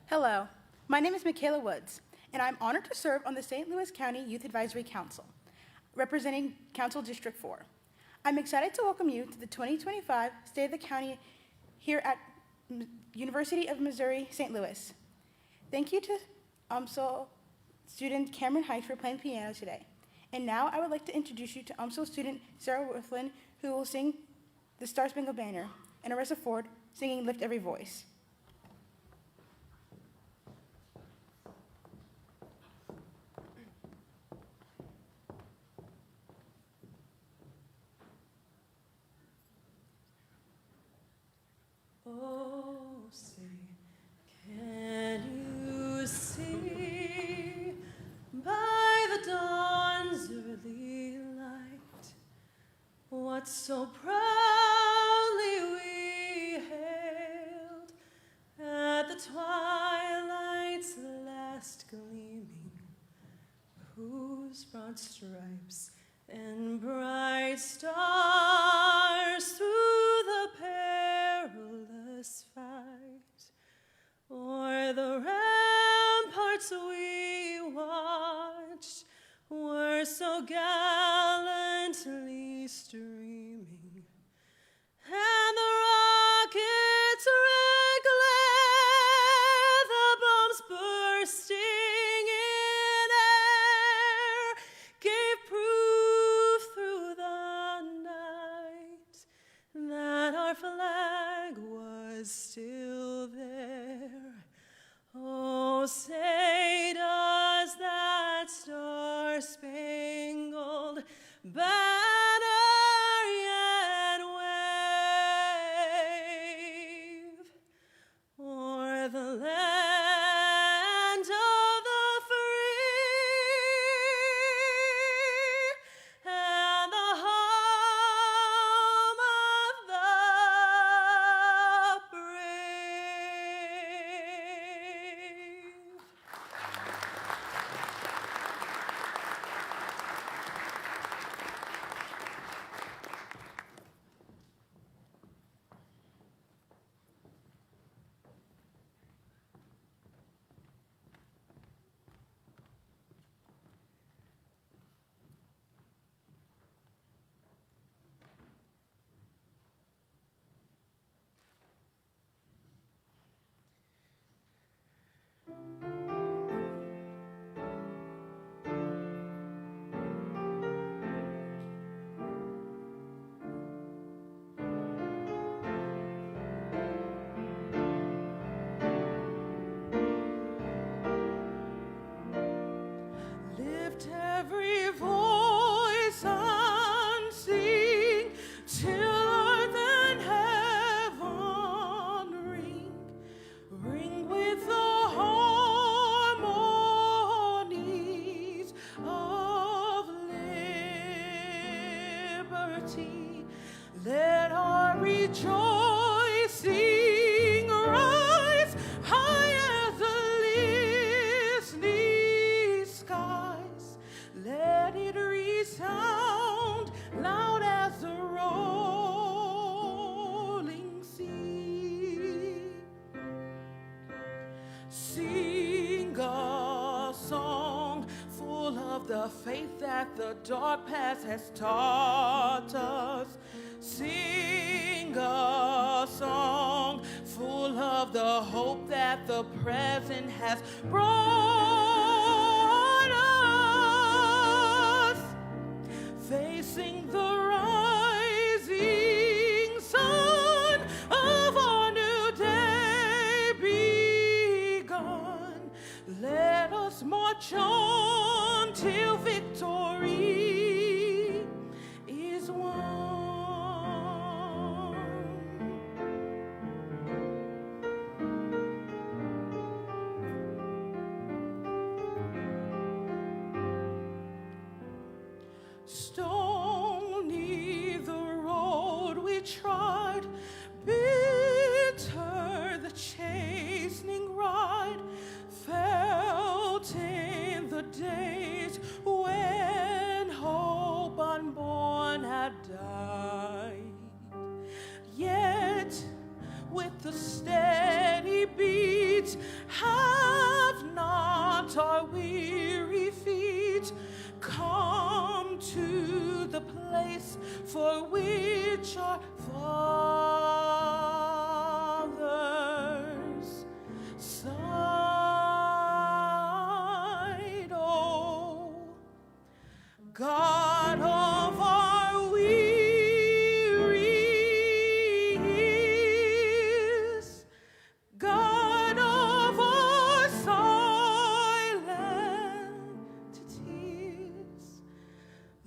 Hello, my name is Michaela Woods, and I'm honored to serve on the St. Louis County Youth Advisory Council, representing Council District 4. I'm excited to welcome you to the 2025 State of the County here at University of Missouri, St. Louis. Thank you to UMSL student Cameron Height for playing piano today. And now I would like to introduce you to UMSL student Sarah Worthland, who will sing the Star Spangled Banner, and Arissa Ford singing Lift Every Voice. Oh, say, can you see by the dawn's early light what so proudly we hailed at the twilight's last gleaming, whose broad stripes and bright stars through the perilous fight o'er the ramparts we watched were so gallantly streaming, and the rockets' red glare, the bombs bursting in air, gave proof through the night that our flag was still there. Oh, say does that star-spangled banner yet wave o'er the land of the free and the home of the brave? Lift every voice and sing till earth and heaven ring, ring with the harmonies of liberty. Let our rejoicing rise high as the listening skies. Let it resound loud as the rolling sea. Sing a song full of the faith that the dark past has taught us. Sing a song full of the hope that the present has brought us. Facing the rising sun of our new day begun, let us march on till victory is won. Stony the road we trod, bitter the chastening ride, felt in the days when hope unborn had died. Yet with the steady beat meet. Have not our weary feet come to the place for which our fathers sighed. Oh, God of our wearies, God of our silent tears,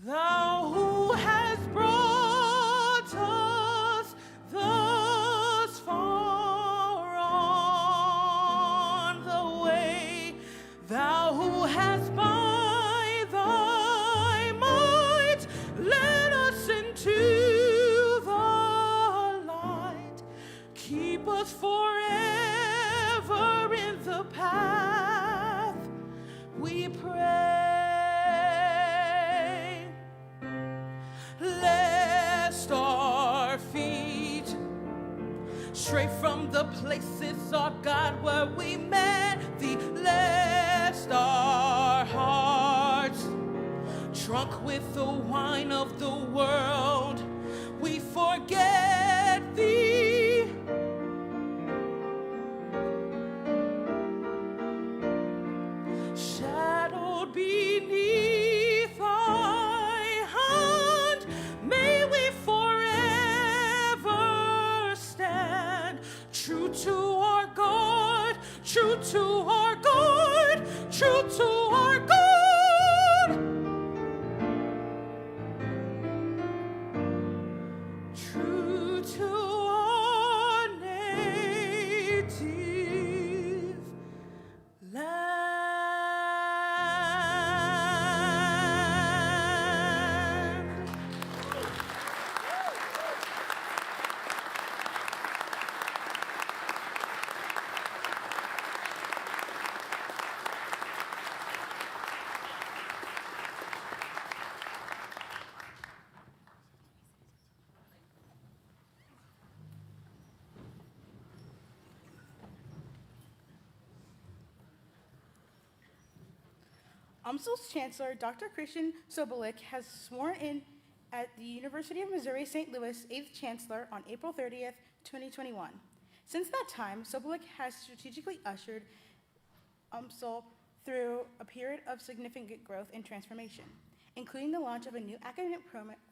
Thou who hast brought us thus far on the way, Thou who hast by Thy might led us into the light, keep us forever in the path, we pray. Lest our feet stray from the places, our God, where we met Thee, lest our hearts, drunk with the wine of the world, we forget Thee. Shadowed beneath Thy hand, may we forever stand true to our God, true to our God, true to our God. True to our native land. UMSL's Chancellor, Dr. Christian Sobolik, has sworn in at the University of Missouri St. Louis 8th Chancellor on April 30th, 2021. Since that time, Sobolik has strategically ushered UMSL through a period of significant growth and transformation, including the launch of a new academic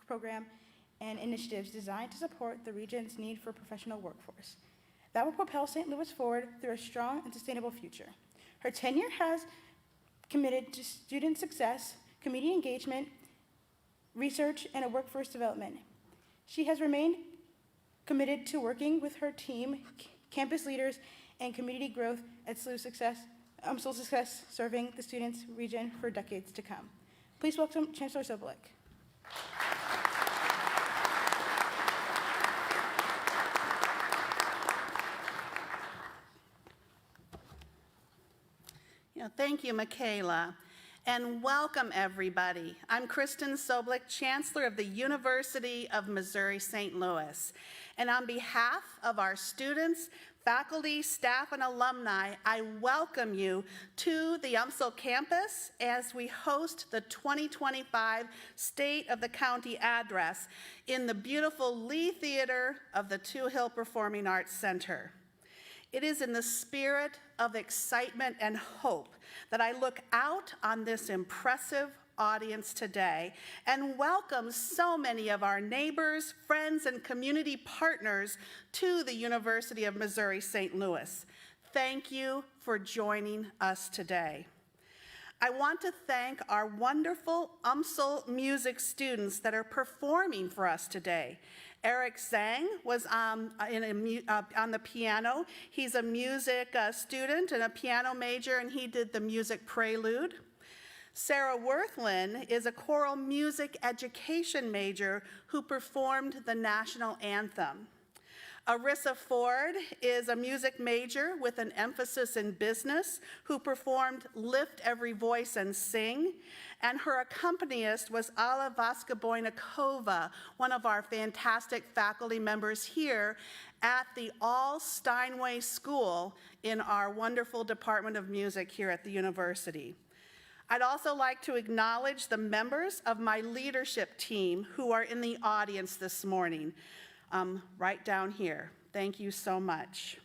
program and initiatives designed to support the region's need for a professional workforce that will propel St. Louis forward through a strong and sustainable future. Her tenure has committed to student success, community engagement, research, and a workforce development. She has remained committed to working with her team, campus leaders, and community growth at UMSL Success, serving the students' region for decades to come. Please welcome Chancellor Sobolik. Thank you, Michaela, and welcome everybody. I'm Kristen Sobolik, Chancellor of the University of Missouri St. Louis, and on behalf of our students, faculty, staff, and alumni, I welcome you to the UMSL campus as we host the 2025 State of the County Address in the beautiful Lee Theater of the Two Hill Performing Arts Center. It is in the spirit of excitement and hope that I look out on this impressive audience today and welcome so many of our neighbors, friends, and community partners to the University of Missouri St. Louis. Thank you for joining us today. I want to thank our wonderful UMSL music students that are performing for us today. Eric Zhang was on the piano. He's a music student and a piano major, and he did the music prelude. Sarah Worthlin is a choral music education major who performed the national anthem. Arissa Ford is a music major with an emphasis in business who performed Lift Every Voice and Sing, and her accompanist was Alla Vaska-Bojnikova, one of our fantastic faculty members here at the All Steinway School in our wonderful Department of Music here at the university. I'd also like to acknowledge the members of my leadership team who are in the audience this morning, right down here. Thank you so much.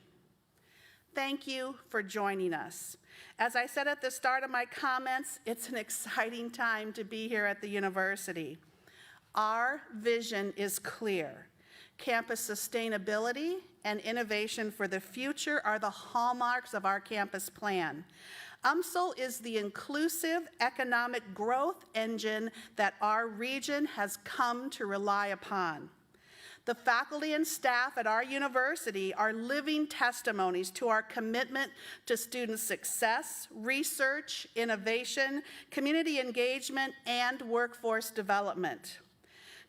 Thank you for joining us. As I said at the start of my comments, it's an exciting time to be here at the university. Our vision is clear. Campus sustainability and innovation for the future are the hallmarks of our campus plan. UMSL is the inclusive economic growth engine that our region has come to rely upon. The faculty and staff at our university are living testimonies to our commitment to student success, research, innovation, community engagement, and workforce development.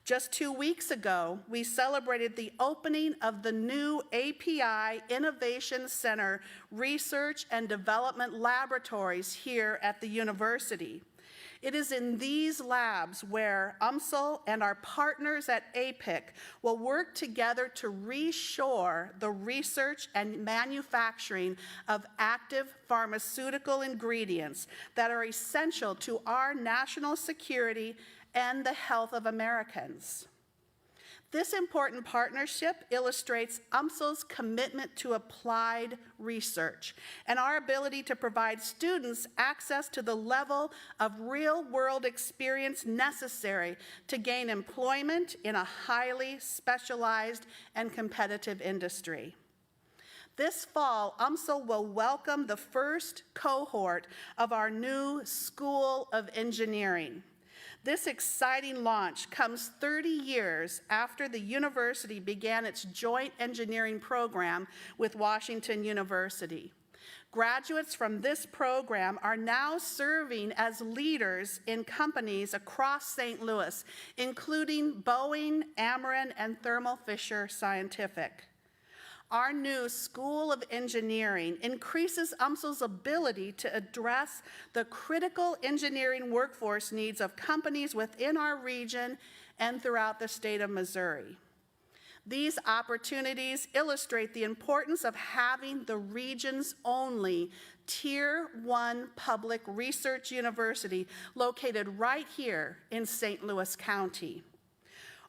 Just 2 weeks ago, we celebrated the opening of the new API Innovation Center Research and Development Laboratories here at the university. It is in these labs where UMSL and our partners at APIC will work together to reshore the research and manufacturing of active pharmaceutical ingredients that are essential to our national security and the health of Americans. This important partnership illustrates UMSL's commitment to applied research and our ability to provide students access to the level of real-world experience necessary to gain employment in a highly specialized and competitive industry. This fall, UMSL will welcome the first cohort of our new School of Engineering. This exciting launch comes 30 years after the university began its joint engineering program with Washington University. Graduates from this program are now serving as leaders in companies across St. Louis, including Boeing, Ameren, and Thermo Fisher Scientific. Our new School of Engineering increases UMSL's ability to address the critical engineering workforce needs of companies within our region and throughout the state of Missouri. These opportunities illustrate the importance of having the region's only Tier 1 public research university located right here in St. Louis County.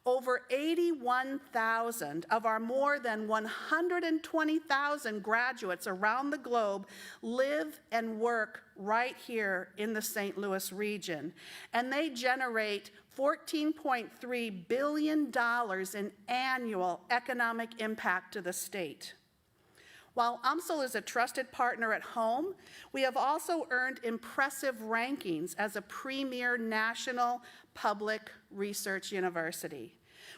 Over 81,000 of our more than 120,000 graduates around the globe live and work right here in the St. Louis region, and they generate $14.3 billion in annual economic impact to the state. While UMSL is a trusted partner at home, we have also earned impressive rankings as a premier national public research university.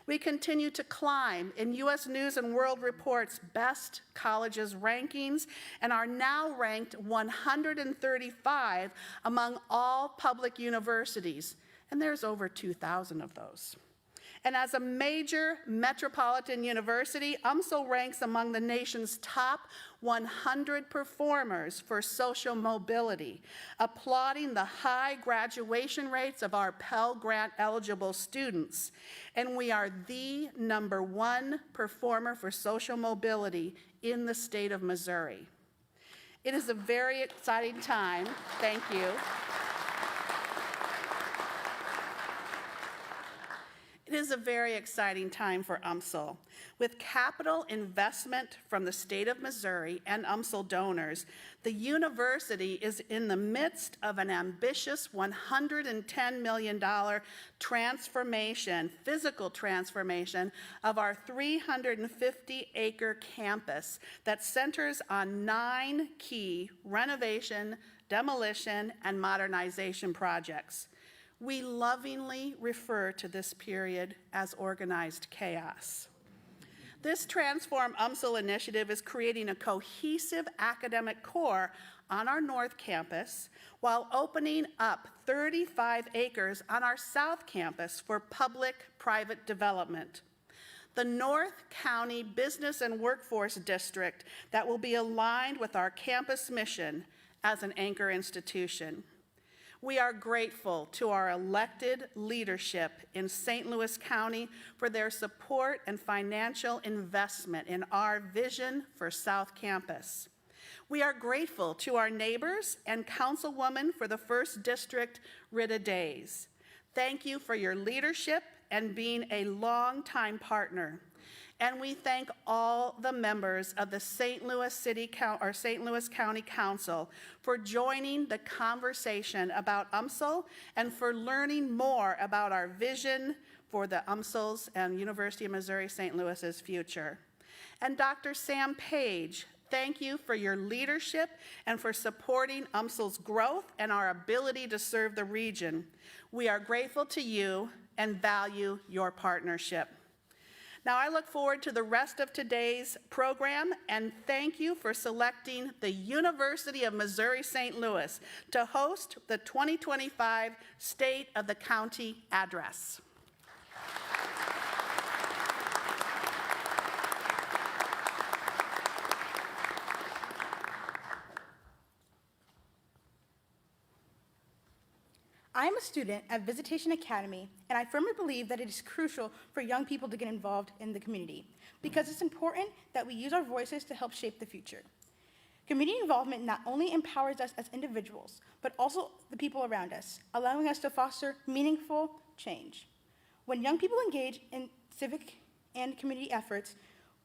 We continue to climb in U.S. News & World Report's Best Colleges rankings and are now ranked 135 among all public universities, and there's over 2,000 of those. And as a major metropolitan university, UMSL ranks among the nation's top 100 performers for social mobility, applauding the high graduation rates of our Pell Grant eligible students. And we are the #1 performer for social mobility in the state of Missouri. It is a very exciting time. Thank you. It is a very exciting time for UMSL. With capital investment from the state of Missouri and UMSL donors, the university is in the midst of an ambitious $110 million transformation, physical transformation, of our 350-acre campus that centers on 9 key renovation, demolition, and modernization projects. We lovingly refer to this period as organized chaos. This Transform UMSL initiative is creating a cohesive academic core on our North Campus while opening up 35 acres on our South Campus for public-private development. the North County Business and Workforce District that will be aligned with our campus mission as an anchor institution. We are grateful to our elected leadership in St. Louis County for their support and financial investment in our vision for South Campus. We are grateful to our neighbors and Councilwoman for the 1st District, Rita Days. Thank you for your leadership and being a longtime partner. And we thank all the members of the St. Louis County Council for joining the conversation about UMSL and for learning more about our vision for the UMSL's and University of Missouri St. Louis's future. And Dr. Sam Page, thank you for your leadership and for supporting UMSL's growth and our ability to serve the region. We are grateful to you and value your partnership. Now, I look forward to the rest of today's program, and thank you for selecting the University of Missouri St. Louis to host the 2025 State of the County Address. I am a student at Visitation Academy, and I firmly believe that it is crucial for young people to get involved in the community because it's important that we use our voices to help shape the future. Community involvement not only empowers us as individuals, but also the people around us, allowing us to foster meaningful change. When young people engage in civic and community efforts,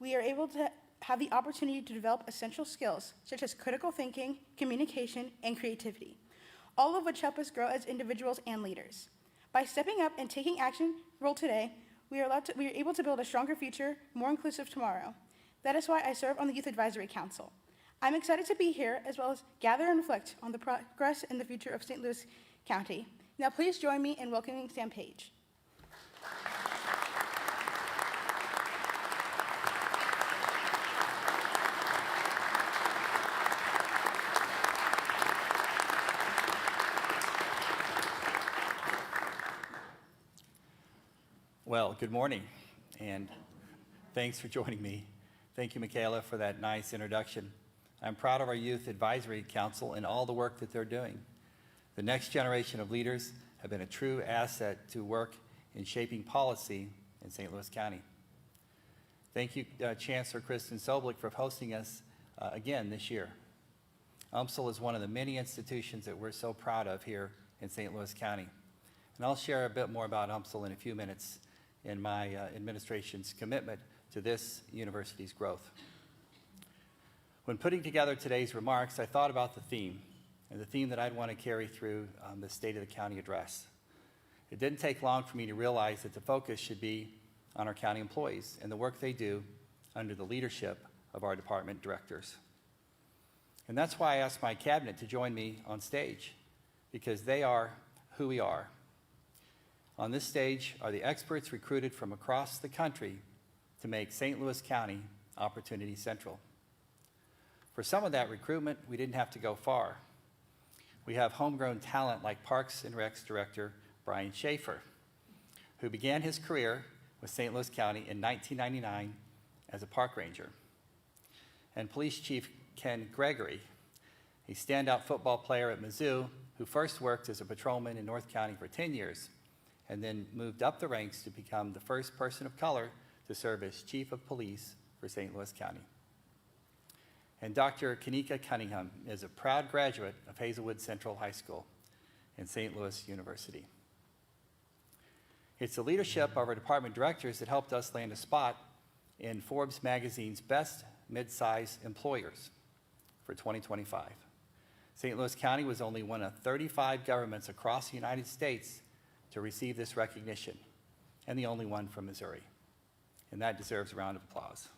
we are able to have the opportunity to develop essential skills such as critical thinking, communication, and creativity, all of which help us grow as individuals and leaders. By stepping up and taking action role today, we are able to build a stronger future, more inclusive tomorrow. That is why I serve on the Youth Advisory Council. I'm excited to be here as well as gather and reflect on the progress and the future of St. Louis County. Now please join me in welcoming Sam Page. Well, good morning, and thanks for joining me. Thank you, Michaela, for that nice introduction. I'm proud of our Youth Advisory Council and all the work that they're doing. The next generation of leaders have been a true asset to work in shaping policy in St. Louis County. Thank you, Chancellor Kristen Sobolik, for hosting us again this year. UMSL is one of the many institutions that we're so proud of here in St. Louis County. And I'll share a bit more about UMSL in a few minutes in my administration's commitment to this university's growth. When putting together today's remarks, I thought about the theme, and the theme that I'd want to carry through the State of the County address. It didn't take long for me to realize that the focus should be on our county employees and the work they do under the leadership of our department directors. And that's why I asked my cabinet to join me on stage, because they are who we are. On this stage are the experts recruited from across the country to make St. Louis County Opportunity Central. For some of that recruitment, we didn't have to go far. We have homegrown talent like Parks and Recs Director Brian Schaefer, who began his career with St. Louis County in 1999 as a park ranger. And Police Chief Ken Gregory, a standout football player at Mizzou, who first worked as a patrolman in North County for 10 years, and then moved up the ranks to become the first person of color to serve as Chief of Police for St. Louis County. And Dr. Kanika Cunningham is a proud graduate of Hazelwood Central High School and St. Louis University. It's the leadership of our department directors that helped us land a spot in Forbes magazine's Best Mid-Size Employers for 2025. St. Louis County was only one of 35 governments across the United States to receive this recognition, and the only one from Missouri. And that deserves a round of applause.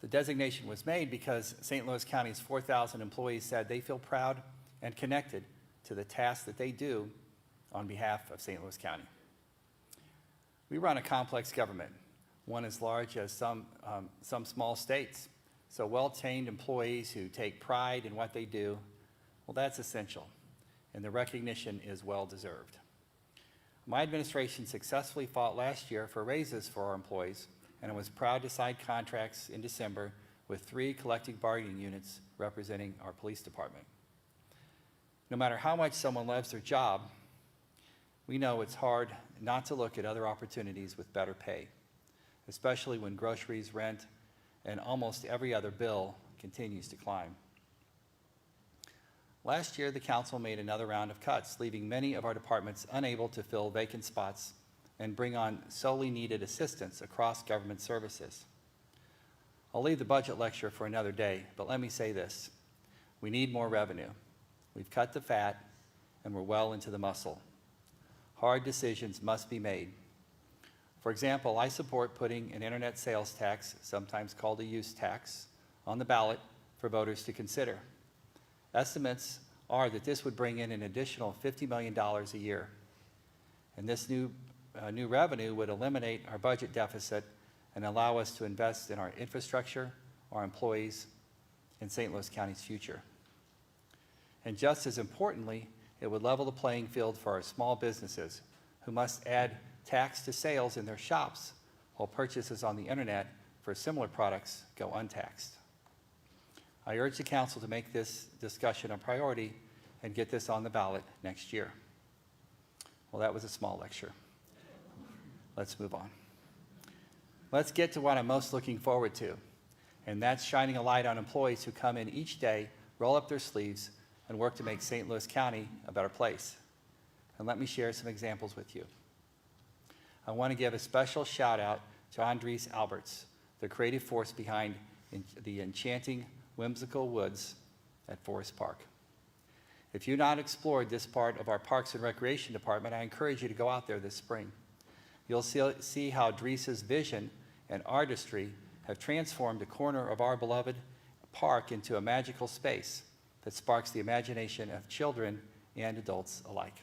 The designation was made because St. Louis County's 4,000 employees said they feel proud and connected to the tasks that they do on behalf of St. Louis County. We run a complex government, one as large as some small states, So well-trained employees who take pride in what they do, well, that's essential, and the recognition is well-deserved. My administration successfully fought last year for raises for our employees, and I was proud to sign contracts in December with 3 collective bargaining units representing our police department. No matter how much someone loves their job, we know it's hard not to look at other opportunities with better pay, especially when groceries, rent, and almost every other bill continues to climb. Last year, the council made another round of cuts, leaving many of our departments unable to fill vacant spots and bring on solely needed assistance across government services. I'll leave the budget lecture for another day, but let me say this. We need more revenue. We've cut the fat, and we're well into the muscle. Hard decisions must be made. For example, I support putting an internet sales tax, sometimes called a use tax, on the ballot for voters to consider. Estimates are that this would bring in an additional $50 million a year. And this new revenue would eliminate our budget deficit and allow us to invest in our infrastructure, our employees, and St. Louis County's future. And just as importantly, it would level the playing field for our small businesses who must add tax to sales in their shops while purchases on the internet for similar products go untaxed. I urge the council to make this discussion a priority and get this on the ballot next year. Well, that was a small lecture. Let's move on. Let's get to what I'm most looking forward to, and that's shining a light on employees who come in each day, roll up their sleeves, and work to make St. Louis County a better place. And let me share some examples with you. I want to give a special shout out to Andres Alberts, the creative force behind the enchanting whimsical woods at Forest Park. If you've not explored this part of our Parks and Recreation Department, I encourage you to go out there this spring. You'll see how Dries' vision and artistry have transformed a corner of our beloved park into a magical space that sparks the imagination of children and adults alike.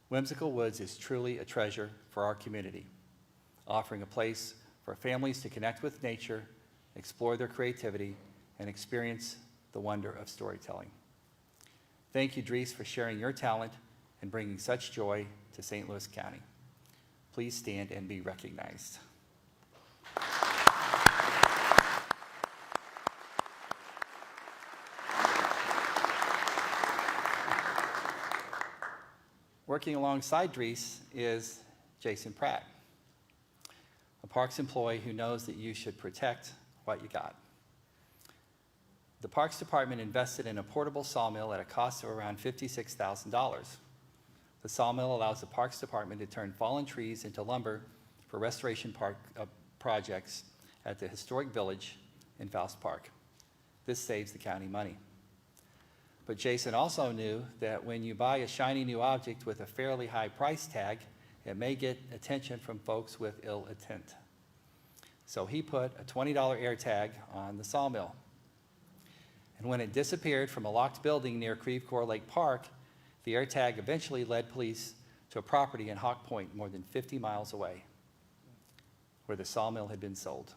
Whimsical Woods is truly a treasure for our community, offering a place for families to connect with nature, explore their creativity, and experience the wonder of storytelling. Thank you, Dries, for sharing your talent and bringing such joy to St. Louis County. Please stand and be recognized. Working alongside Dries is Jason Pratt, a Parks employee who knows that you should protect what you got. The Parks Department invested in a portable sawmill at a cost of around $56,000. The sawmill allows the Parks Department to turn fallen trees into lumber for restoration projects at the historic village in Faust Park. This saves the county money. But Jason also knew that when you buy a shiny new object with a fairly high price tag, it may get attention from folks with ill intent. So he put a $20 air tag on the sawmill. And when it disappeared from a locked building near Creve Coeur Lake Park, the air tag eventually led police to a property in Hawk Point, more than 50 miles away, where the sawmill had been sold.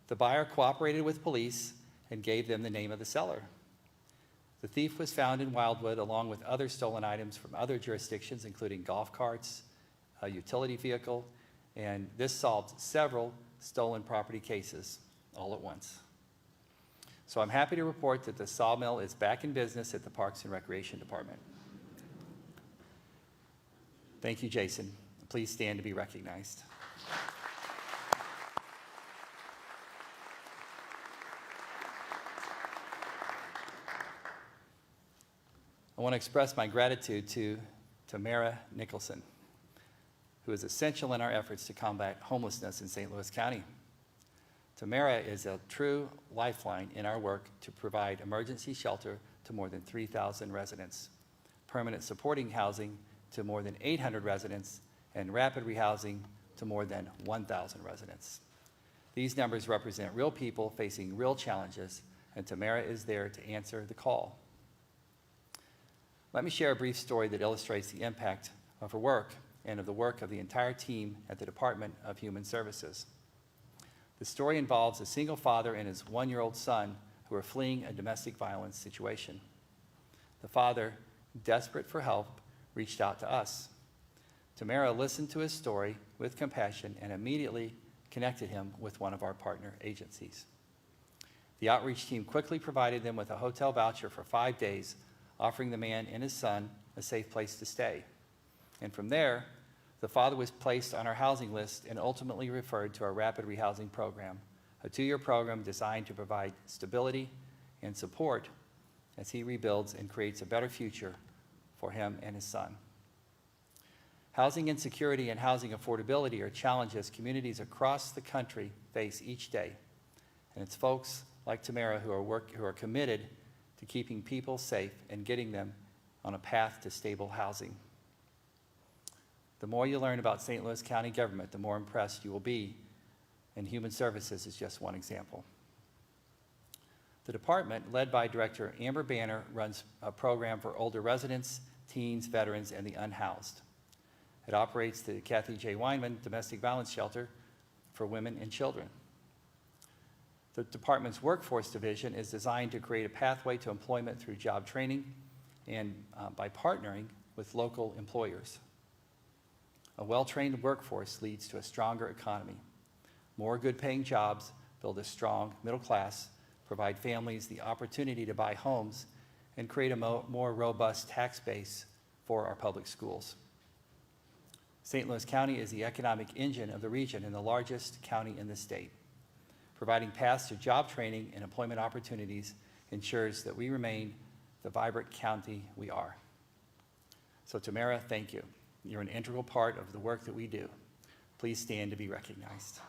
The buyer cooperated with police and gave them the name of the seller. The thief was found in Wildwood along with other stolen items from other jurisdictions, including golf carts, a utility vehicle, and this solved several stolen property cases all at once. So I'm happy to report that the sawmill is back in business at the Parks and Recreation Department. Thank you, Jason. Please stand to be recognized. I want to express my gratitude to Tamara Nicholson, who is essential in our efforts to combat homelessness in St. Louis County. Tamara is a true lifeline in our work to provide emergency shelter to more than 3,000 residents, permanent supporting housing to more than 800 residents, and rapid rehousing to more than 1,000 residents. These numbers represent real people facing real challenges, and Tamara is there to answer the call. Let me share a brief story that illustrates the impact of her work and of the work of the entire team at the Department of Human Services. The story involves a single father and his one-year-old son who are fleeing a domestic violence situation. The father, desperate for help, reached out to us. Tamara listened to his story with compassion and immediately connected him with one of our partner agencies. The outreach team quickly provided them with a hotel voucher for 5 days, offering the man and his son a safe place to stay. And from there, the father was placed on our housing list and ultimately referred to our Rapid Rehousing Program, a 2-year program designed to provide stability and support as he rebuilds and creates a better future for him and his son. Housing insecurity and housing affordability are challenges communities across the country face each day. And it's folks like Tamara who are committed to keeping people safe and getting them on a path to stable housing. The more you learn about St. Louis County government, the more impressed you will be, and Human Services is just one example. The department, led by Director Amber Banner, runs a program for older residents, teens, veterans, and the unhoused. It operates the Kathy J. Weinman Domestic Violence Shelter for women and children. The department's workforce division is designed to create a pathway to employment through job training and by partnering with local employers. A well-trained workforce leads to a stronger economy. More good-paying jobs build a strong middle class, provide families the opportunity to buy homes, and create a more robust tax base for our public schools. St. Louis County is the economic engine of the region and the largest county in the state. Providing paths to job training and employment opportunities ensures that we remain the vibrant county we are. So Tamara, thank you. You're an integral part of the work that we do. Please stand to be recognized.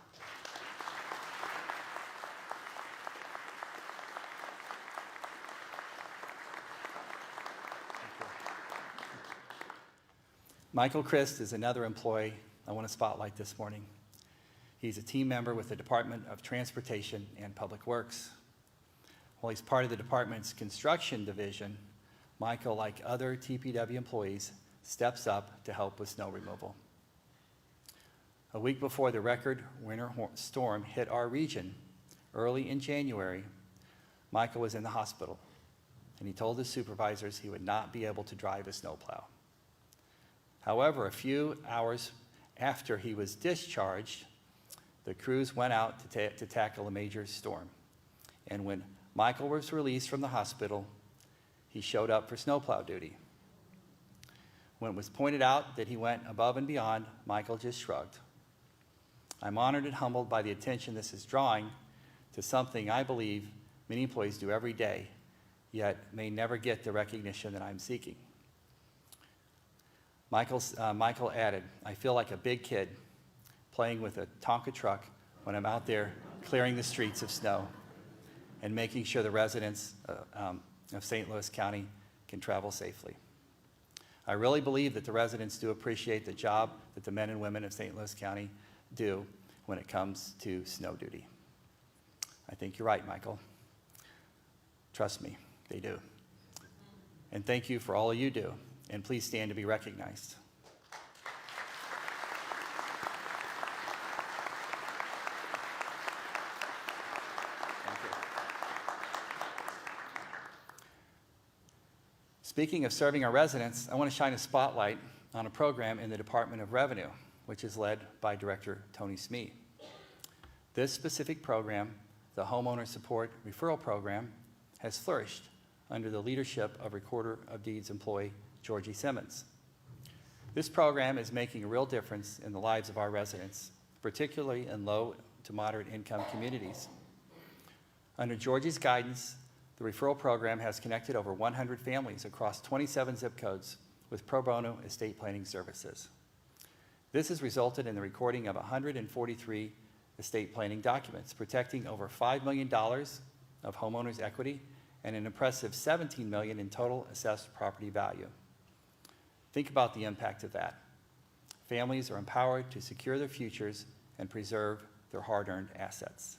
Michael Christ is another employee I want to spotlight this morning. He's a team member with the Department of Transportation and Public Works. While he's part of the department's construction division, Michael, like other TPW employees, steps up to help with snow removal. A week before the record winter storm hit our region, early in January, Michael was in the hospital, and he told his supervisors he would not be able to drive a snowplow. However, a few hours after he was discharged, the crews went out to tackle a major storm. And when Michael was released from the hospital, he showed up for snowplow duty. When it was pointed out that he went above and beyond, Michael just shrugged. I'm honored and humbled by the attention this is drawing to something I believe many employees do every day, yet may never get the recognition that I'm seeking. Michael added, I feel like a big kid playing with a Tonka truck when I'm out there clearing the streets of snow and making sure the residents of St. Louis County can travel safely. I really believe that the residents do appreciate the job that the men and women of St. Louis County do when it comes to snow duty. I think you're right, Michael. Trust me, they do. And thank you for all you do. And please stand to be recognized. Thank you. Speaking of serving our residents, I want to shine a spotlight on a program in the Department of Revenue, which is led by Director Tony Smee. This specific program, the Homeowner Support Referral Program, has flourished under the leadership of Recorder of Deeds employee Georgie Simmons. This program is making a real difference in the lives of our residents, particularly in low to moderate income communities. Under Georgie's guidance, the referral program has connected over 100 families across 27 zip codes with pro bono estate planning services. This has resulted in the recording of 143 estate planning documents, protecting over $5 million of homeowners' equity and an impressive $17 million in total assessed property value. Think about the impact of that. Families are empowered to secure their futures and preserve their hard-earned assets.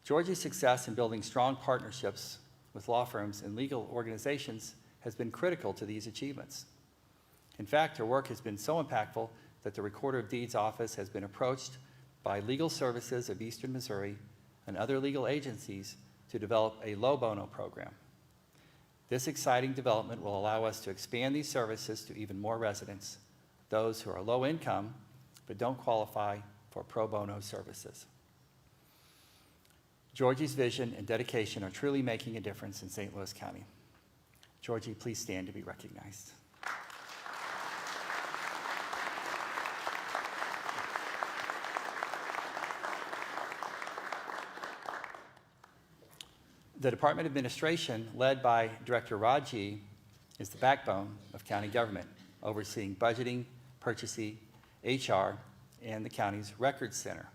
Georgie's success in building strong partnerships with law firms and legal organizations has been critical to these achievements. In fact, her work has been so impactful that the Recorder of Deeds office has been approached by Legal Services of Eastern Missouri and other legal agencies to develop a low bono program. This exciting development will allow us to expand these services to even more residents, those who are low income but don't qualify for pro bono services. Georgie's vision and dedication are truly making a difference in St. Louis County. Georgie, please stand to be recognized. The Department of Administration, led by Director Raji, is the backbone of county government, overseeing budgeting, purchasing, HR, and the county's Records Center.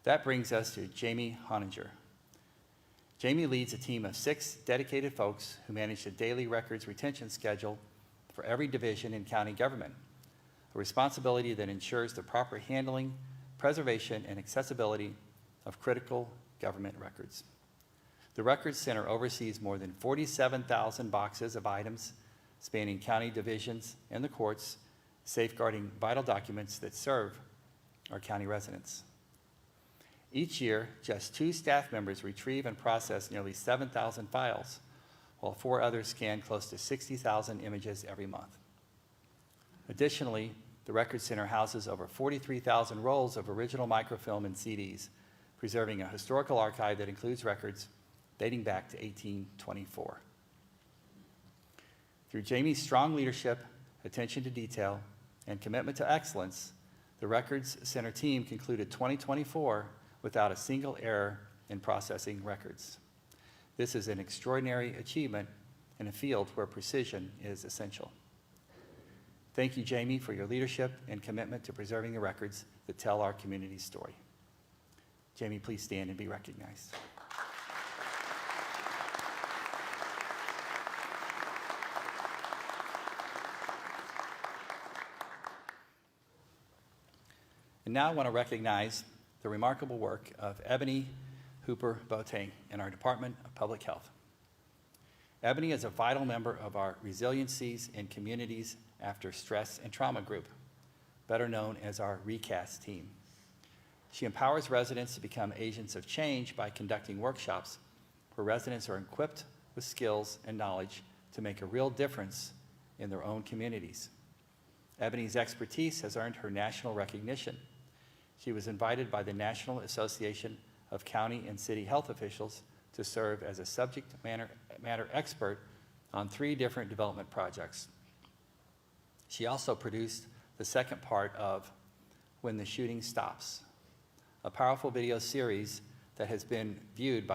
That brings us to Jamie Honinger. Jamie leads a team of 6 dedicated folks who manage the daily records retention schedule for every division in county government, a responsibility that ensures the proper handling, preservation, and accessibility of critical government records. The Records Center oversees more than 47,000 boxes of items spanning county divisions and the courts, safeguarding vital documents that serve our county residents. Each year, just 2 staff members retrieve and process nearly 7,000 files, while 4 others scan close to 60,000 images every month. Additionally, the Records Center houses over 43,000 rolls of original microfilm and CDs, preserving a historical archive that includes records dating back to 1824. Through Jamie's strong leadership, attention to detail, and commitment to excellence, the Records Center team concluded 2024 without a single error in processing records. This is an extraordinary achievement in a field where precision is essential. Thank you, Jamie, for your leadership and commitment to preserving the records that tell our community's story. Jamie, please stand and be recognized. And now I want to recognize the remarkable work of Ebony Hooper Boateng in our Department of Public Health. Ebony is a vital member of our Resiliencies in Communities After Stress and Trauma group, better known as our RECAST team. She empowers residents to become agents of change by conducting workshops where residents are equipped with skills and knowledge to make a real difference in their own communities. Ebony's expertise has earned her national recognition. She was invited by the National Association of County and City Health Officials to serve as a subject matter expert on 3 different development projects. She also produced the second part of When the Shooting Stops, a powerful video series that has been viewed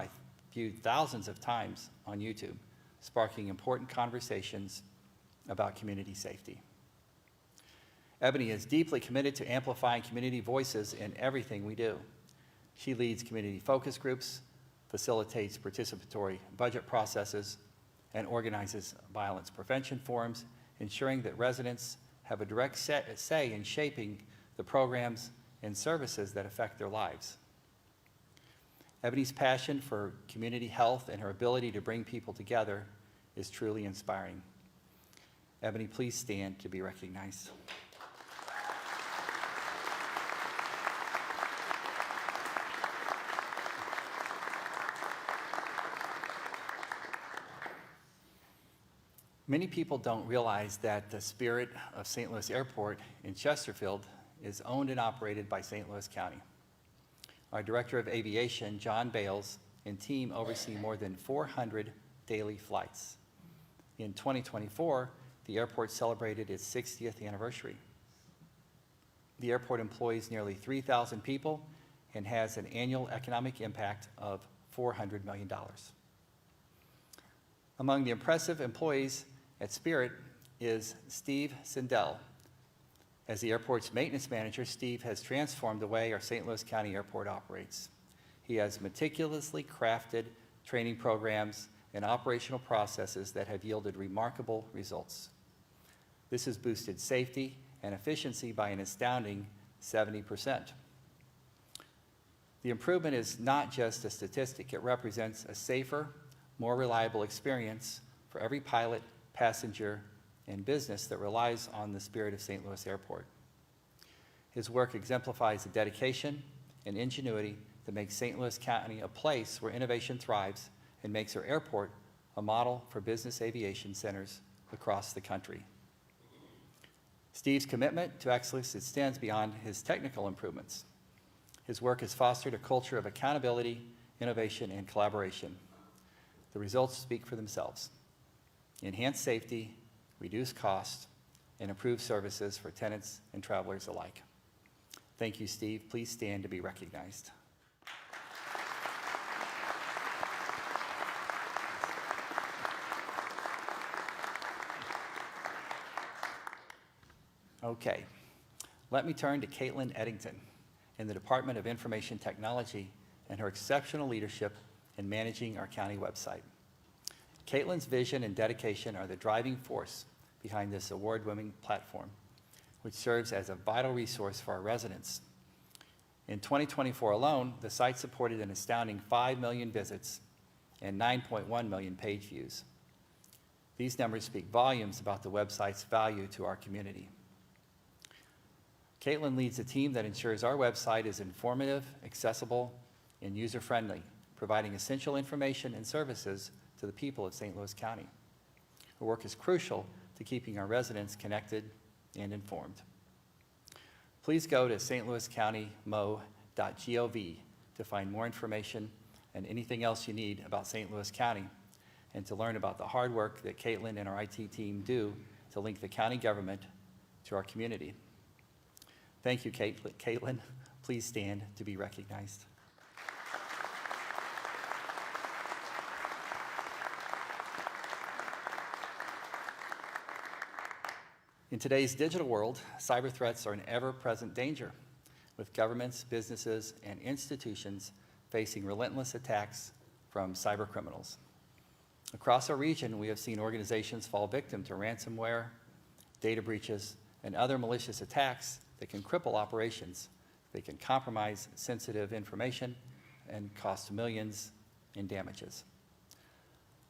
thousands of times on YouTube, sparking important conversations about community safety. Ebony is deeply committed to amplifying community voices in everything we do. She leads community focus groups, facilitates participatory budget processes, and organizes violence prevention forums, ensuring that residents have a direct say in shaping the programs and services that affect their lives. Ebony's passion for community health and her ability to bring people together is truly inspiring. Ebony, please stand to be recognized. Many people don't realize that the Spirit of St. Louis Airport in Chesterfield is owned and operated by St. Louis County. Our Director of Aviation, John Bales, and team oversee more than 400 daily flights. In 2024, the airport celebrated its 60th anniversary. The airport employs nearly 3,000 people and has an annual economic impact of $400 million. Among the impressive employees at Spirit is Steve Sindel. As the airport's maintenance manager, Steve has transformed the way our St. Louis County Airport operates. He has meticulously crafted training programs and operational processes that have yielded remarkable results. This has boosted safety and efficiency by an astounding 70%. The improvement is not just a statistic, it represents a safer, more reliable experience for every pilot, passenger, and business that relies on the Spirit of St. Louis Airport. His work exemplifies the dedication and ingenuity that makes St. Louis County a place where innovation thrives and makes our airport a model for business aviation centers across the country. Steve's commitment to excellence extends beyond his technical improvements. His work has fostered a culture of accountability, innovation, and collaboration. The results speak for themselves. Enhanced safety, reduced cost, and improved services for tenants and travelers alike. Thank you, Steve. Please stand to be recognized. Okay, let me turn to Caitlin Eddington in the Department of Information Technology and her exceptional leadership in managing our county website. Caitlin's vision and dedication are the driving force behind this award-winning platform, which serves as a vital resource for our residents. In 2024 alone, the site supported an astounding 5 million visits and 9.1 million page views. These numbers speak volumes about the website's value to our community. Caitlin leads a team that ensures our website is informative, accessible, and user-friendly, providing essential information and services to the people of St. Louis County. Her work is crucial to keeping our residents connected and informed. Please go to stlouiscountymo.gov to find more information and anything else you need about St. Louis County, and to learn about the hard work that Caitlin and our IT team do to link the county government to our community. Thank you, Caitlin. Please stand to be recognized. In today's digital world, cyber threats are an ever-present danger, with governments, businesses, and institutions facing relentless attacks from cyber criminals. Across our region, we have seen organizations fall victim to ransomware, data breaches, and other malicious attacks that can cripple operations. They can compromise sensitive information and cost millions in damages.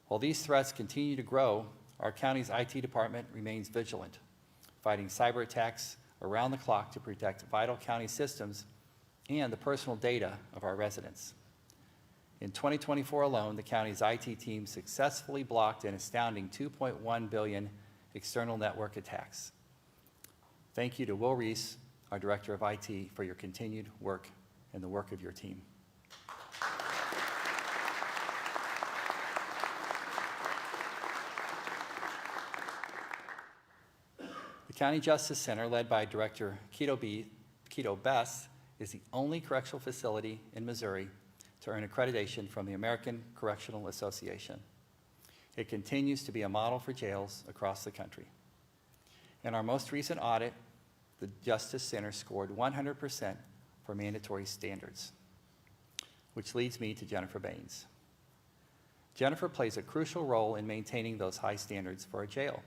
While these threats continue to grow, our county's IT department remains vigilant, fighting cyber attacks around the clock to protect vital county systems and the personal data of our residents. In 2024 alone, the county's IT team successfully blocked an astounding 2.1 billion external network attacks. Thank you to Will Reese, our Director of IT, for your continued work and the work of your team. The County Justice Center, led by Director Keto Bess, is the only correctional facility in Missouri to earn accreditation from the American Correctional Association. It continues to be a model for jails across the country. In our most recent audit, the Justice Center scored 100% for mandatory standards, which leads me to Jennifer Baines. Jennifer plays a crucial role in maintaining those high standards for a jail.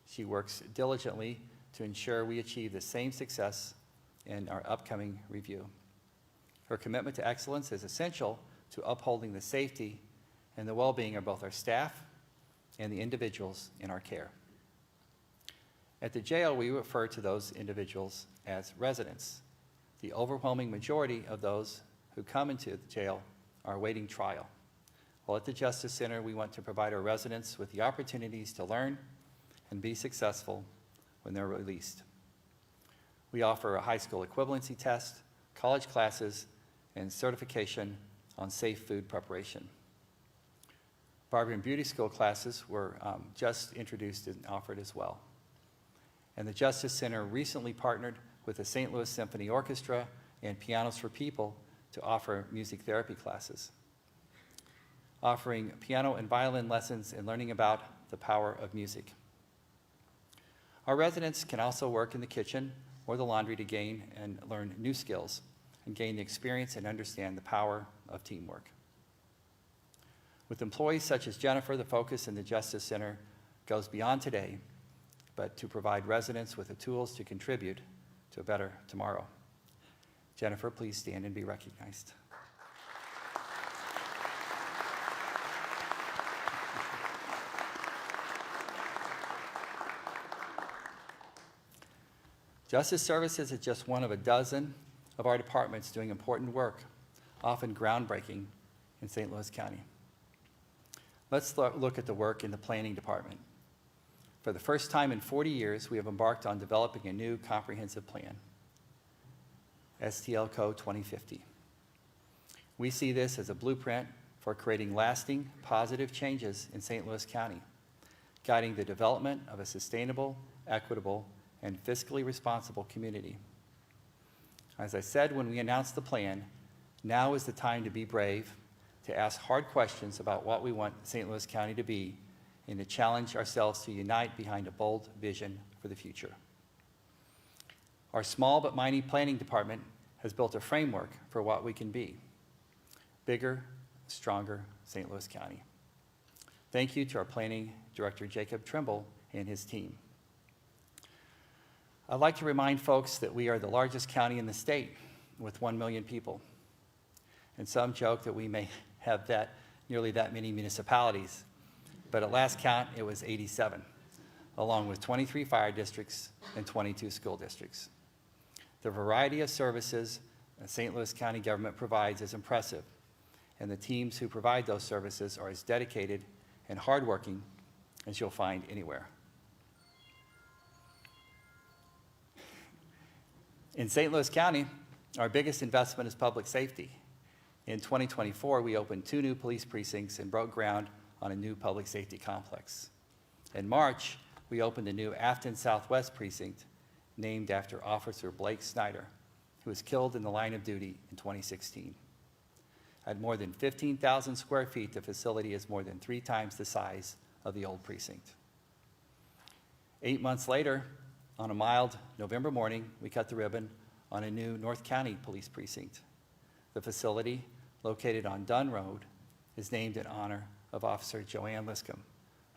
She works diligently to ensure we achieve the same success in our upcoming review. Her commitment to excellence is essential to upholding the safety and the well-being of both our staff and the individuals in our care. At the jail, we refer to those individuals as residents. The overwhelming majority of those who come into the jail are awaiting trial. While at the Justice Center, we want to provide our residents with the opportunities to learn and be successful when they're released. We offer a high school equivalency test, college classes, and certification on safe food preparation. Barber and Beauty School classes were just introduced and offered as well. And the Justice Center recently partnered with the St. Louis Symphony Orchestra and Pianos for People to offer music therapy classes, offering piano and violin lessons and learning about the power of music. Our residents can also work in the kitchen or the laundry to gain and learn new skills and gain the experience and understand the power of teamwork. With employees such as Jennifer, the focus in the Justice Center goes beyond today, but to provide residents with the tools to contribute to a better tomorrow. Jennifer, please stand and be recognized. Justice Services is just one of a dozen of our departments doing important work, often groundbreaking, in St. Louis County. Let's look at the work in the Planning Department. For the first time in 40 years, we have embarked on developing a new comprehensive plan, STLCO 2050. We see this as a blueprint for creating lasting, positive changes in St. Louis County, guiding the development of a sustainable, equitable, and fiscally responsible community. As I said when we announced the plan, now is the time to be brave, to ask hard questions about what we want St. Louis County to be, and to challenge ourselves to unite behind a bold vision for the future. Our small but mighty planning department has built a framework for what we can be. Bigger, stronger St. Louis County. Thank you to our planning director, Jacob Trimble, and his team. I'd like to remind folks that we are the largest county in the state with 1 million people. And some joke that we may have nearly that many municipalities. But at last count, it was 87, along with 23 fire districts and 22 school districts. The variety of services that St. Louis County government provides is impressive, and the teams who provide those services are as dedicated and hardworking as you'll find anywhere. In St. Louis County, our biggest investment is public safety. In 2024, we opened 2 new police precincts and broke ground on a new public safety complex. In March, we opened a new Afton Southwest precinct named after Officer Blake Snyder, who was killed in the line of duty in 2016. At more than 15,000 square feet, the facility is more than 3 times the size of the old precinct. 8 months later, on a mild November morning, we cut the ribbon on a new North County Police Precinct. The facility, located on Dunn Road, is named in honor of Officer Joanne Liscomb,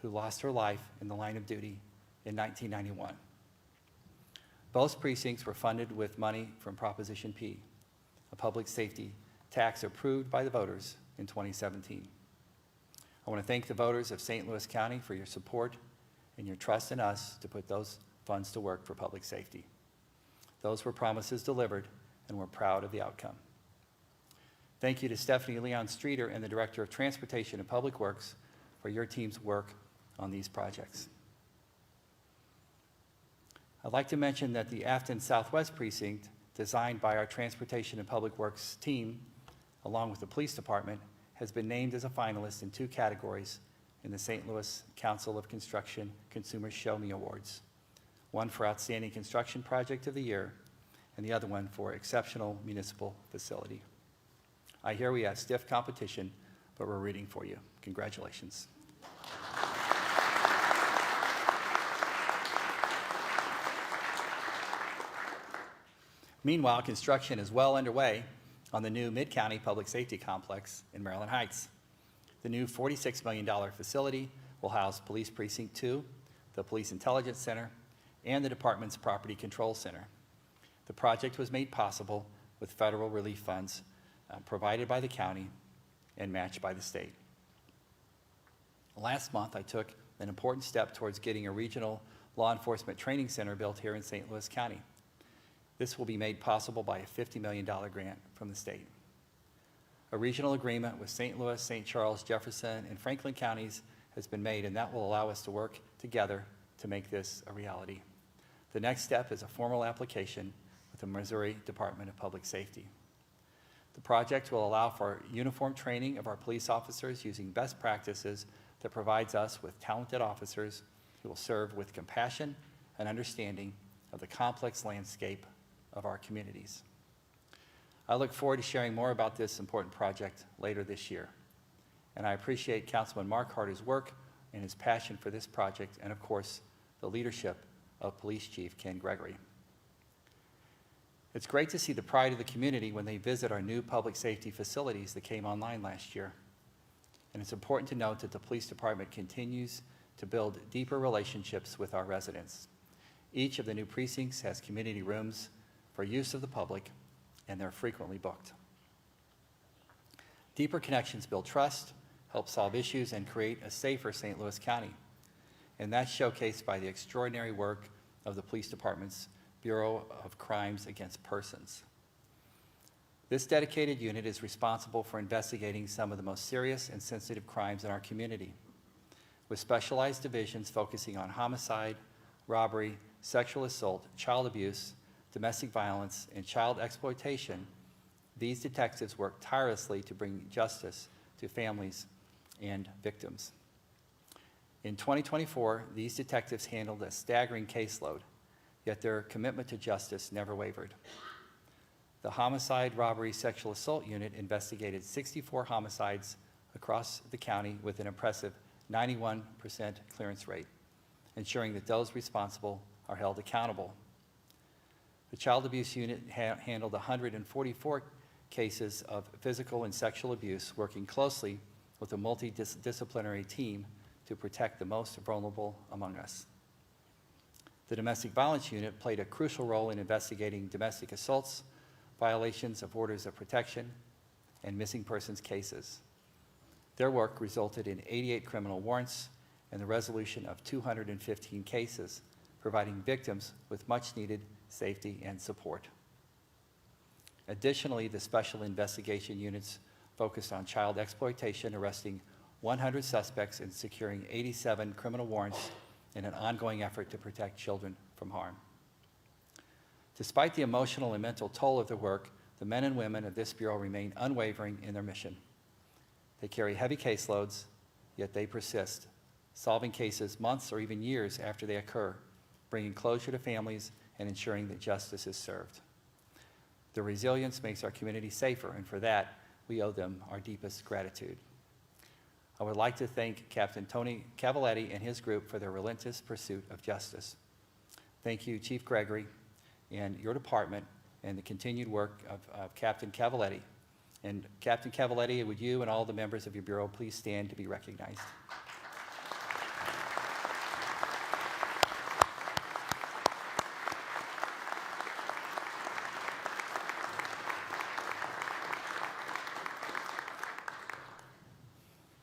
who lost her life in the line of duty in 1991. Both precincts were funded with money from Proposition P, a public safety tax approved by the voters in 2017. I want to thank the voters of St. Louis County for your support and your trust in us to put those funds to work for public safety. Those were promises delivered, and we're proud of the outcome. Thank you to Stephanie Leon Streeter and the Director of Transportation and Public Works for your team's work on these projects. I'd like to mention that the Afton Southwest Precinct, designed by our Transportation and Public Works team, along with the Police Department, has been named as a finalist in 2 categories in the St. Louis Council of Construction Consumer Show Me Awards. One for Outstanding Construction Project of the Year, and the other one for Exceptional Municipal Facility. I hear we have stiff competition, but we're rooting for you. Congratulations. Meanwhile, construction is well underway on the new Mid-County Public Safety Complex in Maryland Heights. The new $46 million facility will house Police Precinct 2, the Police Intelligence Center, and the department's Property Control Center. The project was made possible with federal relief funds provided by the county and matched by the state. Last month, I took an important step towards getting a regional law enforcement training center built here in St. Louis County. This will be made possible by a $50 million grant from the state. A regional agreement with St. Louis, St. Charles, Jefferson, and Franklin counties has been made, and that will allow us to work together to make this a reality. The next step is a formal application with the Missouri Department of Public Safety. The project will allow for uniform training of our police officers using best practices that provides us with talented officers who will serve with compassion and understanding of the complex landscape of our communities. I look forward to sharing more about this important project later this year. And I appreciate Councilman Mark Harder's work and his passion for this project, and of course, the leadership of Police Chief Ken Gregory. It's great to see the pride of the community when they visit our new public safety facilities that came online last year. And it's important to note that the police department continues to build deeper relationships with our residents. Each of the new precincts has community rooms for use of the public, and they're frequently booked. Deeper connections build trust, help solve issues, and create a safer St. Louis County. And that's showcased by the extraordinary work of the police department's Bureau of Crimes Against Persons. This dedicated unit is responsible for investigating some of the most serious and sensitive crimes in our community, with specialized divisions focusing on homicide, robbery, sexual assault, child abuse, domestic violence, and child exploitation. These detectives work tirelessly to bring justice to families and victims. In 2024, these detectives handled a staggering caseload, yet their commitment to justice never wavered. The Homicide, Robbery, Sexual Assault Unit investigated 64 homicides across the county with an impressive 91% clearance rate, ensuring that those responsible are held accountable. The Child Abuse Unit handled 144 cases of physical and sexual abuse, working closely with a multidisciplinary team to protect the most vulnerable among us. The Domestic Violence Unit played a crucial role in investigating domestic assaults, violations of orders of protection, and missing persons cases. Their work resulted in 88 criminal warrants and the resolution of 215 cases, providing victims with much-needed safety and support. Additionally, the Special Investigation Units focused on child exploitation, arresting 100 suspects and securing 87 criminal warrants in an ongoing effort to protect children from harm. Despite the emotional and mental toll of their work, the men and women of this Bureau remain unwavering in their mission. They carry heavy caseloads, yet they persist, solving cases months or even years after they occur, bringing closure to families and ensuring that justice is served. Their resilience makes our community safer, and for that, we owe them our deepest gratitude. I would like to thank Captain Tony Cavaletti and his group for their relentless pursuit of justice. Thank you, Chief Gregory, and your department, and the continued work of Captain Cavaletti. And Captain Cavaletti, would you and all the members of your Bureau please stand to be recognized?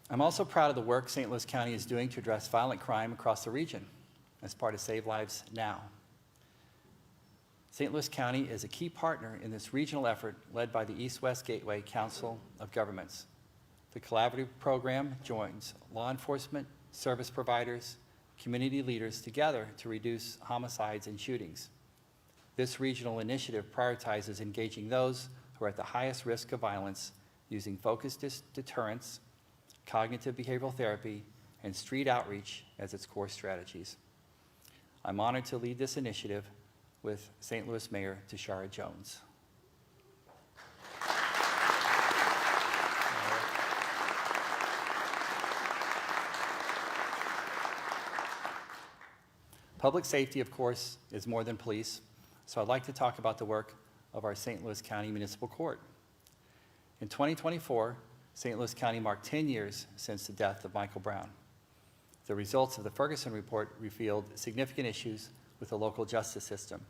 I'm also proud of the work St. Louis County is doing to address violent crime across the region as part of Save Lives Now. St. Louis County is a key partner in this regional effort led by the East-West Gateway Council of Governments. The collaborative program joins law enforcement, service providers, community leaders together to reduce homicides and shootings. This regional initiative prioritizes engaging those who are at the highest risk of violence using focused deterrence, cognitive behavioral therapy, and street outreach as its core strategies. I'm honored to lead this initiative with St. Louis Mayor Tishaura Jones. Public safety, of course, is more than police, so I'd like to talk about the work of our St. Louis County Municipal Court. In 2024, St. Louis County marked 10 years since the death of Michael Brown. The results of the Ferguson report revealed significant issues with the local justice system,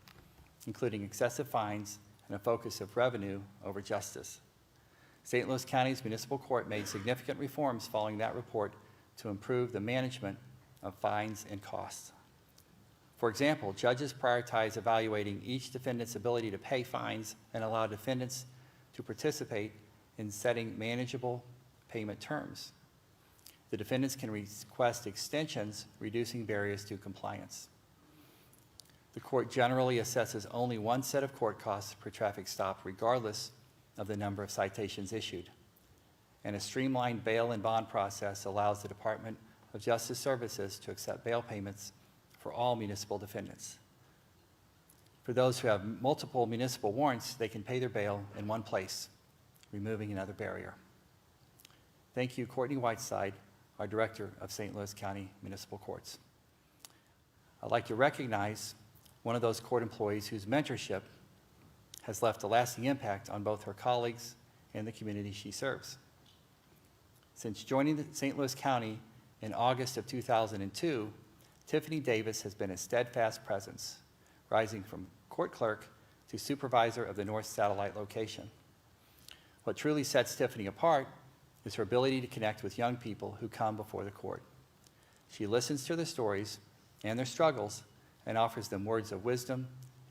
including excessive fines and a focus of revenue over justice. St. Louis County's municipal court made significant reforms following that report to improve the management of fines and costs. For example, judges prioritize evaluating each defendant's ability to pay fines and allow defendants to participate in setting manageable payment terms. The defendants can request extensions, reducing barriers to compliance. The court generally assesses only one set of court costs per traffic stop, regardless of the number of citations issued. And a streamlined bail and bond process allows the Department of Justice Services to accept bail payments for all municipal defendants. For those who have multiple municipal warrants, they can pay their bail in one place, removing another barrier. Thank you, Courtney Whiteside, our Director of St. Louis County Municipal Courts. I'd like to recognize one of those court employees whose mentorship has left a lasting impact on both her colleagues and the community she serves. Since joining St. Louis County in August of 2002, Tiffany Davis has been a steadfast presence, rising from court clerk to supervisor of the North Satellite location. What truly sets Tiffany apart is her ability to connect with young people who come before the court. She listens to their stories and their struggles and offers them words of wisdom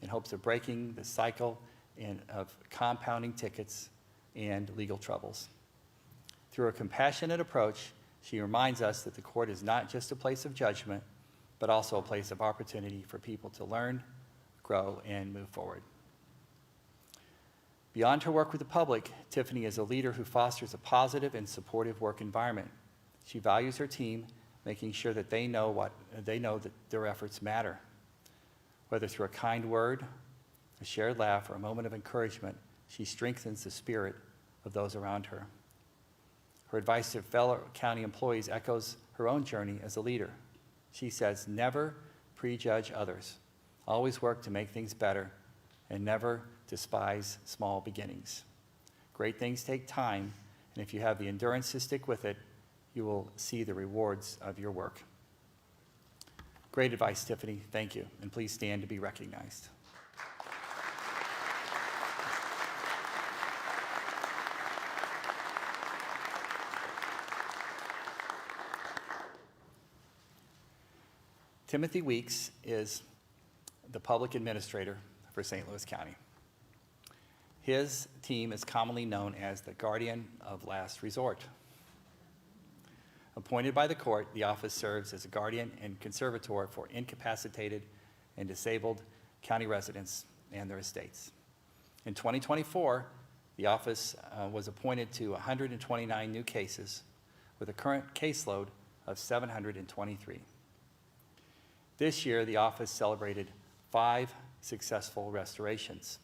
in hopes of breaking the cycle of compounding tickets and legal troubles. Through her compassionate approach, she reminds us that the court is not just a place of judgment, but also a place of opportunity for people to learn, grow, and move forward. Beyond her work with the public, Tiffany is a leader who fosters a positive and supportive work environment. She values her team, making sure that they know that their efforts matter. Whether through a kind word, a shared laugh, or a moment of encouragement, she strengthens the spirit of those around her. Her advice to fellow county employees echoes her own journey as a leader. She says, never prejudge others. Always work to make things better, and never despise small beginnings. Great things take time, and if you have the endurance to stick with it, you will see the rewards of your work. Great advice, Tiffany. Thank you. And please stand to be recognized. Timothy Weeks is the public administrator for St. Louis County. His team is commonly known as the Guardian of Last Resort. Appointed by the court, the office serves as a guardian and conservator for incapacitated and disabled county residents and their estates. In 2024, the office was appointed to 129 new cases with a current caseload of 723. This year, the office celebrated 5 successful restorations.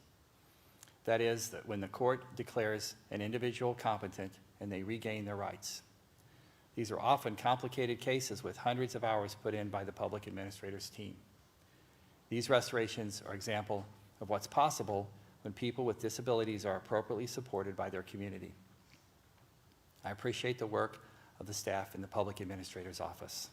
That is, that when the court declares an individual competent and they regain their rights. These are often complicated cases with hundreds of hours put in by the public administrator's team. These restorations are an example of what's possible when people with disabilities are appropriately supported by their community. I appreciate the work of the staff in the public administrator's office.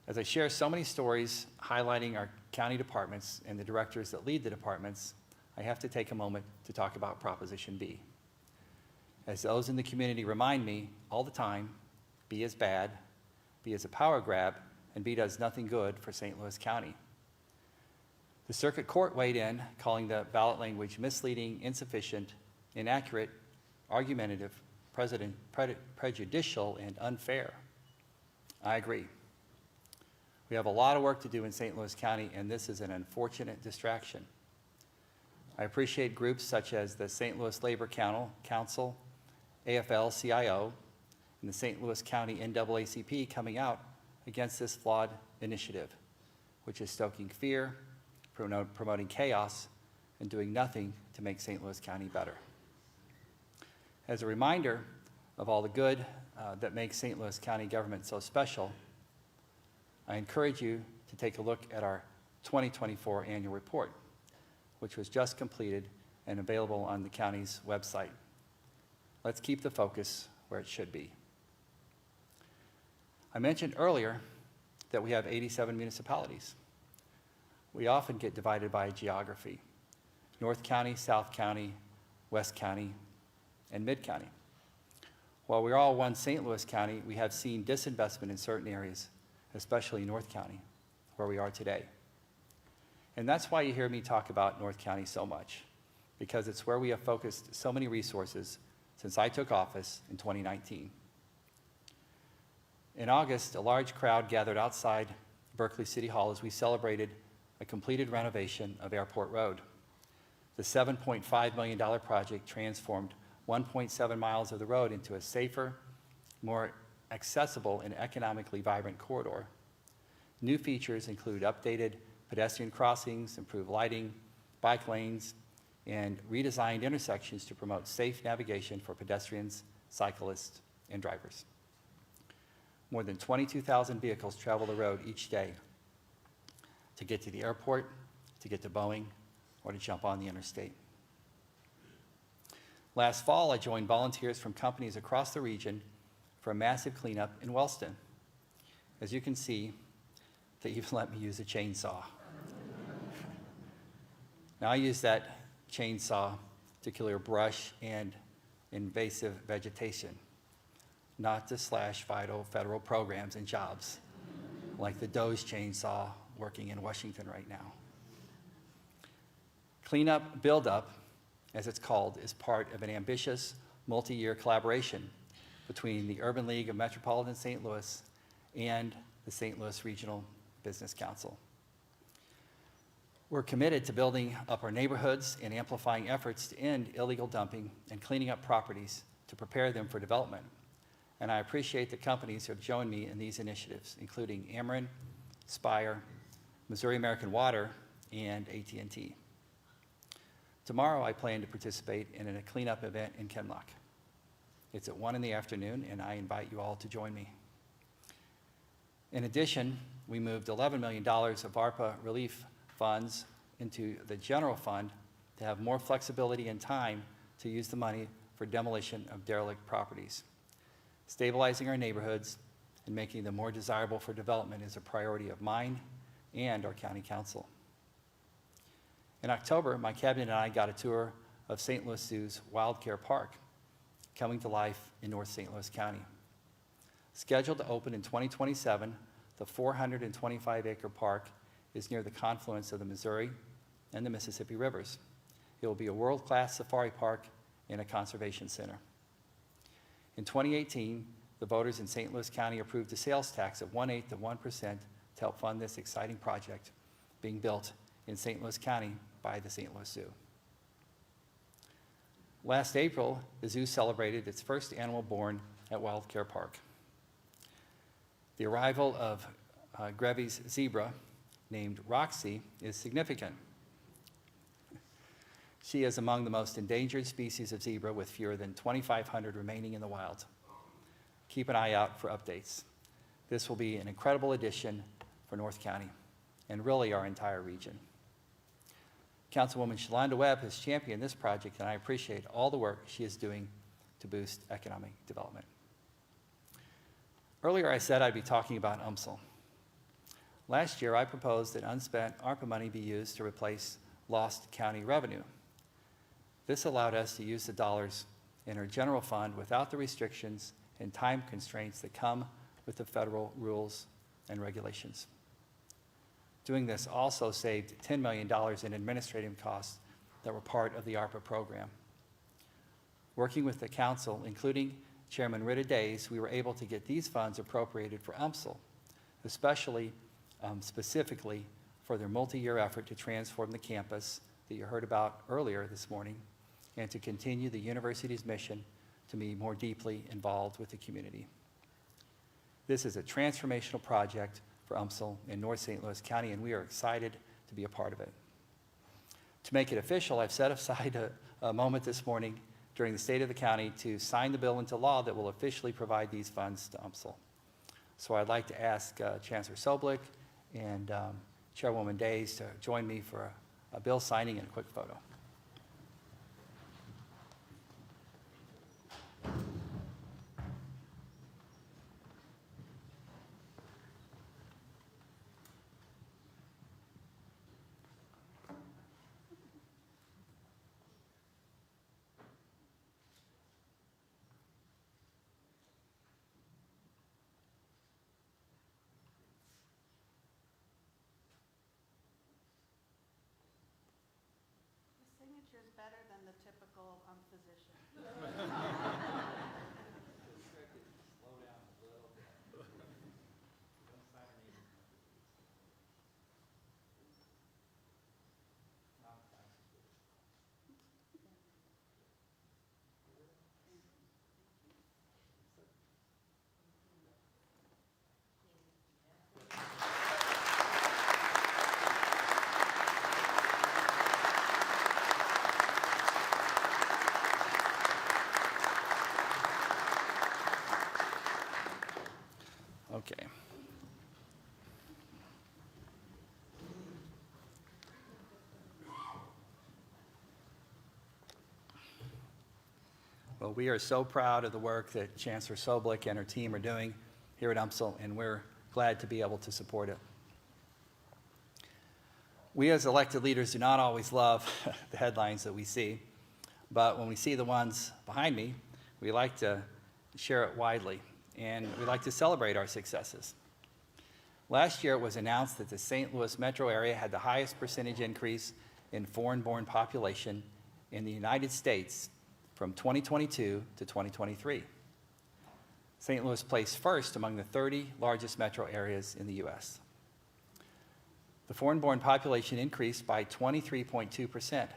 As I share so many stories highlighting our county departments and the directors that lead the departments, I have to take a moment to talk about Proposition B. As those in the community remind me all the time, B is bad, B is a power grab, and B does nothing good for St. Louis County. The circuit court weighed in, calling the ballot language misleading, insufficient, inaccurate, argumentative, prejudicial, and unfair. I agree. We have a lot of work to do in St. Louis County, and this is an unfortunate distraction. I appreciate groups such as the St. Louis Labor Council, AFL-CIO, and the St. Louis County NAACP coming out against this flawed initiative, which is stoking fear, promoting chaos, and doing nothing to make St. Louis County better. As a reminder of all the good that makes St. Louis County government so special, I encourage you to take a look at our 2024 annual report, which was just completed and available on the county's website. Let's keep the focus where it should be. I mentioned earlier that we have 87 municipalities. We often get divided by geography: North County, South County, West County, and Mid County. While we're all one St. Louis County, we have seen disinvestment in certain areas, especially North County, where we are today. And that's why you hear me talk about North County so much, because it's where we have focused so many resources since I took office in 2019. In August, a large crowd gathered outside Berkeley City Hall as we celebrated a completed renovation of Airport Road. The $7.5 million project transformed 1.7 miles of the road into a safer, more accessible, and economically vibrant corridor. New features include updated pedestrian crossings, improved lighting, bike lanes, and redesigned intersections to promote safe navigation for pedestrians, cyclists, and drivers. More than 22,000 vehicles travel the road each day to get to the airport, to get to Boeing, or to jump on the interstate. Last fall, I joined volunteers from companies across the region for a massive cleanup in Wellston. As you can see, they even let me use a chainsaw. Now, I use that chainsaw to clear brush and invasive vegetation, not to slash vital federal programs and jobs, like the Doge chainsaw working in Washington right now. Cleanup Build Up, as it's called, is part of an ambitious multi-year collaboration between the Urban League of Metropolitan St. Louis and the St. Louis Regional Business Council. We're committed to building up our neighborhoods and amplifying efforts to end illegal dumping and cleaning up properties to prepare them for development. And I appreciate the companies who have joined me in these initiatives, including Ameren, Spire, Missouri American Water, and AT&T. Tomorrow, I plan to participate in a cleanup event in Kenlock. It's at 1 in the afternoon, and I invite you all to join me. In addition, we moved $11 million of ARPA relief funds into the general fund to have more flexibility and time to use the money for demolition of derelict properties. Stabilizing our neighborhoods and making them more desirable for development is a priority of mine and our county council. In October, my cabinet and I got a tour of St. Louis Zoo's Wildcare Park, coming to life in North St. Louis County. Scheduled to open in 2027, the 425-acre park is near the confluence of the Missouri and the Mississippi rivers. It will be a world-class safari park and a conservation center. In 2018, the voters in St. Louis County approved a sales tax of 1/8 of 1% to help fund this exciting project being built in St. Louis County by the St. Louis Zoo. Last April, the zoo celebrated its first animal born at Wildcare Park. The arrival of Grevy's zebra, named Roxy, is significant. She is among the most endangered species of zebra, with fewer than 2,500 remaining in the wild. Keep an eye out for updates. This will be an incredible addition for North County and really our entire region. Councilwoman Shalonda Webb has championed this project, and I appreciate all the work she is doing to boost economic development. Earlier, I said I'd be talking about UMSL. Last year, I proposed that unspent ARPA money be used to replace lost county revenue. This allowed us to use the dollars in our general fund without the restrictions and time constraints that come with the federal rules and regulations. Doing this also saved $10 million in administrative costs that were part of the ARPA program. Working with the council, including Chairman Rita Days, we were able to get these funds appropriated for UMSL, especially specifically for their multi-year effort to transform the campus that you heard about earlier this morning, and to continue the university's mission to be more deeply involved with the community. This is a transformational project for UMSL in North St. Louis County, and we are excited to be a part of it. To make it official, I've set aside a moment this morning during the State of the County to sign the bill into law that will officially provide these funds to UMSL. So I'd like to ask Chancellor Soblik and Chairwoman Days to join me for a bill signing and a quick photo. Signature is better than the typical physician. Okay. Well, we are so proud of the work that Chancellor Soblik and her team are doing here at UMSL, and we're glad to be able to support it. We as elected leaders do not always love the headlines that we see, but when we see the ones behind me, we like to share it widely, and we like to celebrate our successes. Last year, it was announced that the St. Louis metro area had the highest percentage increase in foreign-born population in the United States from 2022 to 2023. St. Louis placed first among the 30 largest metro areas in the U.S. The foreign-born population increased by 23.2%,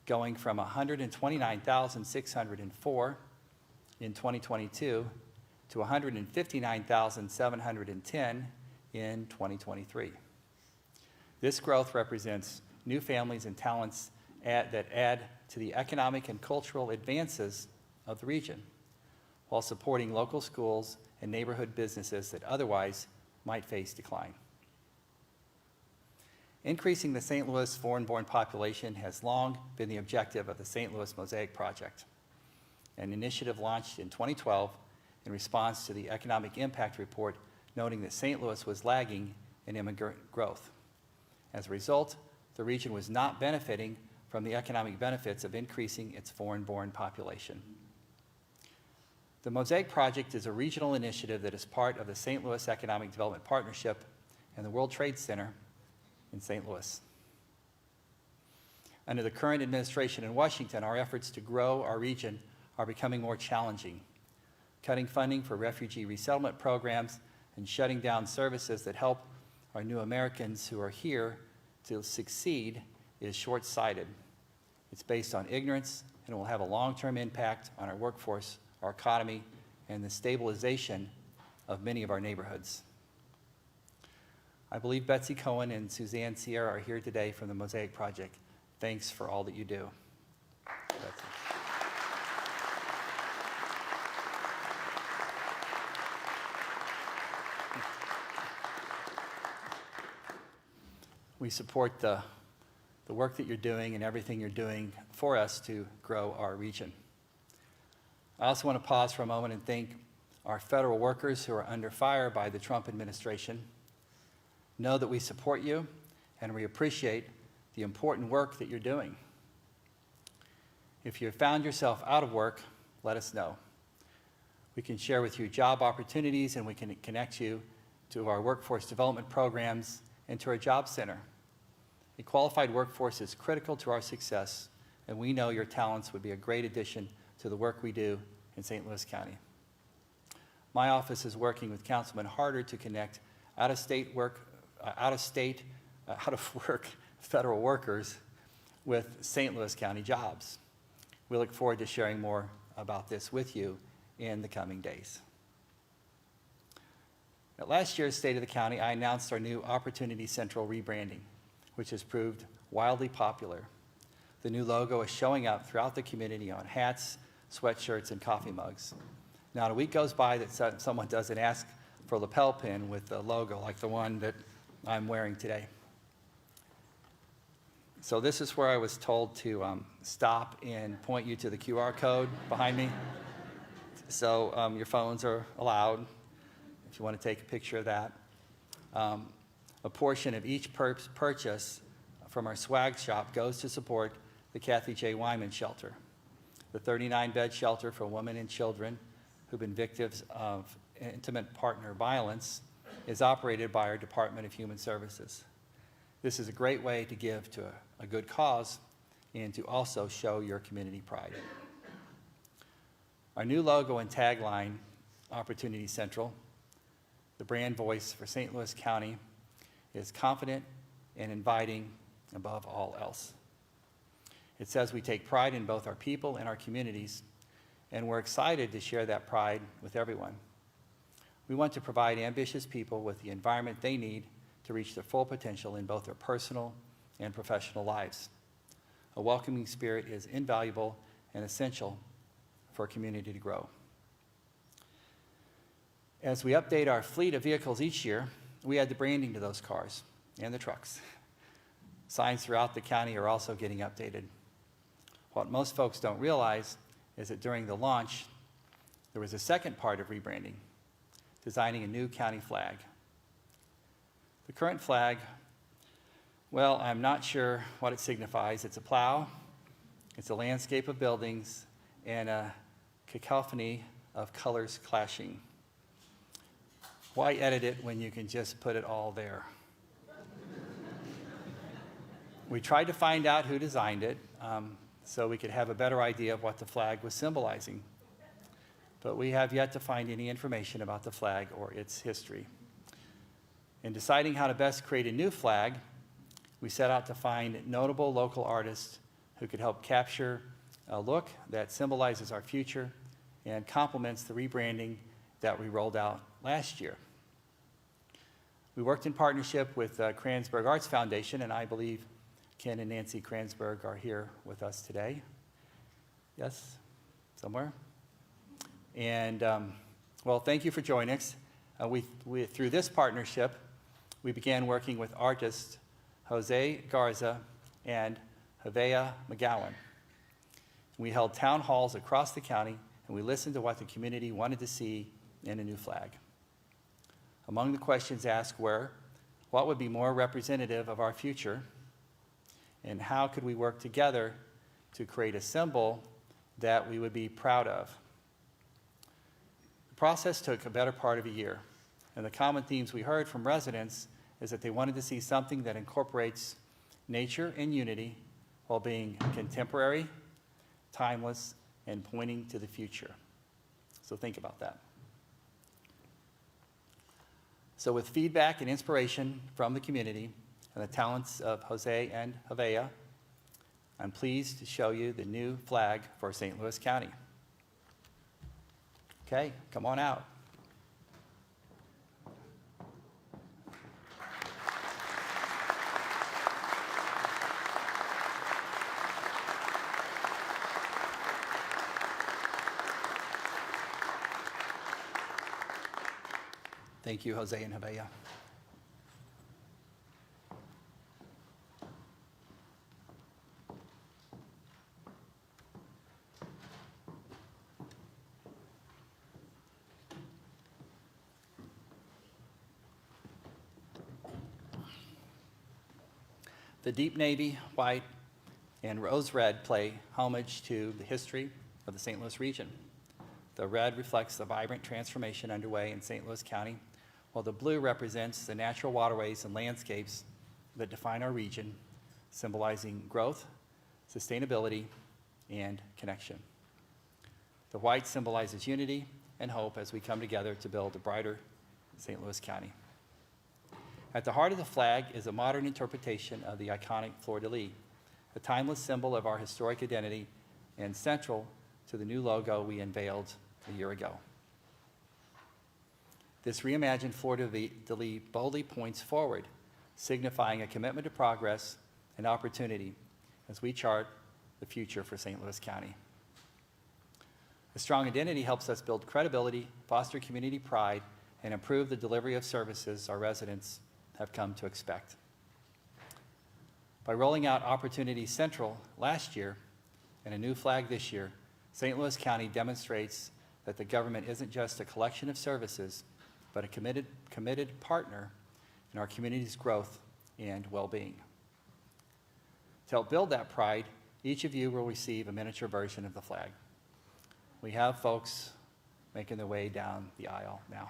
going from 129,604 in 2022 to 159,710 in 2023. This growth represents new families and talents that add to the economic and cultural advances of the region, while supporting local schools and neighborhood businesses that otherwise might face decline. Increasing the St. Louis foreign-born population has long been the objective of the St. Louis Mosaic Project, an initiative launched in 2012 in response to the Economic Impact Report noting that St. Louis was lagging in immigrant growth. As a result, the region was not benefiting from the economic benefits of increasing its foreign-born population. The Mosaic Project is a regional initiative that is part of the St. Louis Economic Development Partnership and the World Trade Center in St. Louis. Under the current administration in Washington, our efforts to grow our region are becoming more challenging. Cutting funding for refugee resettlement programs and shutting down services that help our new Americans who are here to succeed is short-sighted. It's based on ignorance and will have a long-term impact on our workforce, our economy, and the stabilization of many of our neighborhoods. I believe Betsy Cohen and Suzanne Sierra are here today from the Mosaic Project. Thanks for all that you do. Betsy. We support the work that you're doing and everything you're doing for us to grow our region. I also want to pause for a moment and thank our federal workers who are under fire by the Trump administration. Know that we support you and we appreciate the important work that you're doing. If you have found yourself out of work, let us know. We can share with you job opportunities and we can connect you to our workforce development programs and to our job center. A qualified workforce is critical to our success, and we know your talents would be a great addition to the work we do in St. Louis County. My office is working with Councilman Harder to connect out-of-work federal workers with St. Louis County jobs. We look forward to sharing more about this with you in the coming days. At last year's State of the County, I announced our new Opportunity Central rebranding, which has proved wildly popular. The new logo is showing up throughout the community on hats, sweatshirts, and coffee mugs. Not a week goes by that someone doesn't ask for a lapel pin with the logo like the one that I'm wearing today. So this is where I was told to stop and point you to the QR code behind me. So your phones are allowed if you want to take a picture of that. A portion of each purchase from our swag shop goes to support the Kathy J. Wyman Shelter, the 39-bed shelter for women and children who've been victims of intimate partner violence is operated by our Department of Human Services. This is a great way to give to a good cause and to also show your community pride. Our new logo and tagline, Opportunity Central, the brand voice for St. Louis County, is confident and inviting above all else. It says we take pride in both our people and our communities, and we're excited to share that pride with everyone. We want to provide ambitious people with the environment they need to reach their full potential in both their personal and professional lives. A welcoming spirit is invaluable and essential for a community to grow. As we update our fleet of vehicles each year, we add the branding to those cars and the trucks. Signs throughout the county are also getting updated. What most folks don't realize is that during the launch, there was a second part of rebranding, designing a new county flag. The current flag, well, I'm not sure what it signifies. It's a plow, it's a landscape of buildings, and a cacophony of colors clashing. Why edit it when you can just put it all there? We tried to find out who designed it so we could have a better idea of what the flag was symbolizing. But we have yet to find any information about the flag or its history. In deciding how to best create a new flag, we set out to find notable local artists who could help capture a look that symbolizes our future and complements the rebranding that we rolled out last year. We worked in partnership with Kranzberg Arts Foundation, and I believe Ken and Nancy Kranzberg are here with us today. Yes, somewhere? And, well, thank you for joining us. Through this partnership, we began working with artists Jose Garza and Havea McGowan. We held town halls across the county, and we listened to what the community wanted to see in a new flag. Among the questions asked were, what would be more representative of our future, and how could we work together to create a symbol that we would be proud of? The process took a better part of a year, and the common themes we heard from residents is that they wanted to see something that incorporates nature and unity while being contemporary, timeless, and pointing to the future. So think about that. So with feedback and inspiration from the community and the talents of Jose and Havea, I'm pleased to show you the new flag for St. Louis County. Okay, come on out. Thank you, Jose and Havea. The deep navy, white, and rose red play homage to the history of the St. Louis region. The red reflects the vibrant transformation underway in St. Louis County, while the blue represents the natural waterways and landscapes that define our region, symbolizing growth, sustainability, and connection. The white symbolizes unity and hope as we come together to build a brighter St. Louis County. At the heart of the flag is a modern interpretation of the iconic fleur-de-lis, a timeless symbol of our historic identity and central to the new logo we unveiled a year ago. This reimagined fleur-de-lis boldly points forward, signifying a commitment to progress and opportunity as we chart the future for St. Louis County. A strong identity helps us build credibility, foster community pride, and improve the delivery of services our residents have come to expect. By rolling out Opportunity Central last year and a new flag this year, St. Louis County demonstrates that the government isn't just a collection of services, but a committed partner in our community's growth and well-being. To help build that pride, each of you will receive a miniature version of the flag. We have folks making their way down the aisle now.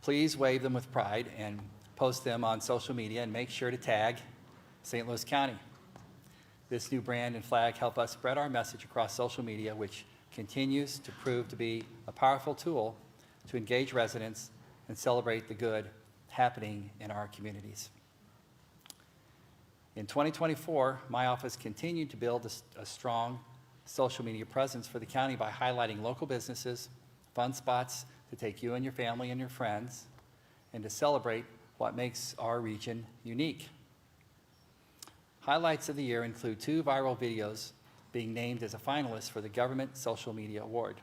Please wave them with pride and post them on social media, and make sure to tag St. Louis County. This new brand and flag help us spread our message across social media, which continues to prove to be a powerful tool to engage residents and celebrate the good happening in our communities. In 2024, my office continued to build a strong social media presence for the county by highlighting local businesses, fun spots to take you and your family and your friends, and to celebrate what makes our region unique. Highlights of the year include 2 viral videos being named as a finalist for the Government Social Media Award.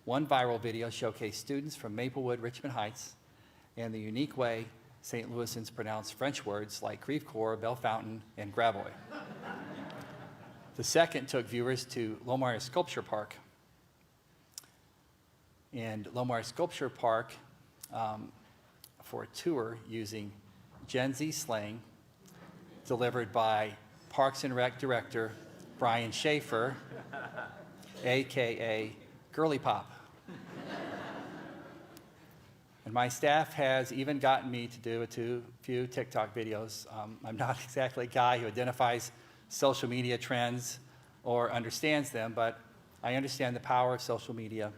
One viral video showcased students from Maplewood, Richmond Heights, and the unique way St. Louisans pronounce French words like Crèvecoeur, Bellefontaine, and Gravois. The second took viewers to Lomar Sculpture Park. And Lomar Sculpture Park for a tour using Gen Z slang delivered by Parks and Rec Director Brian Schaefer, AKA Girly Pop. And my staff has even gotten me to do a few TikTok videos. I'm not exactly a guy who identifies social media trends or understands them, but I understand the power of social media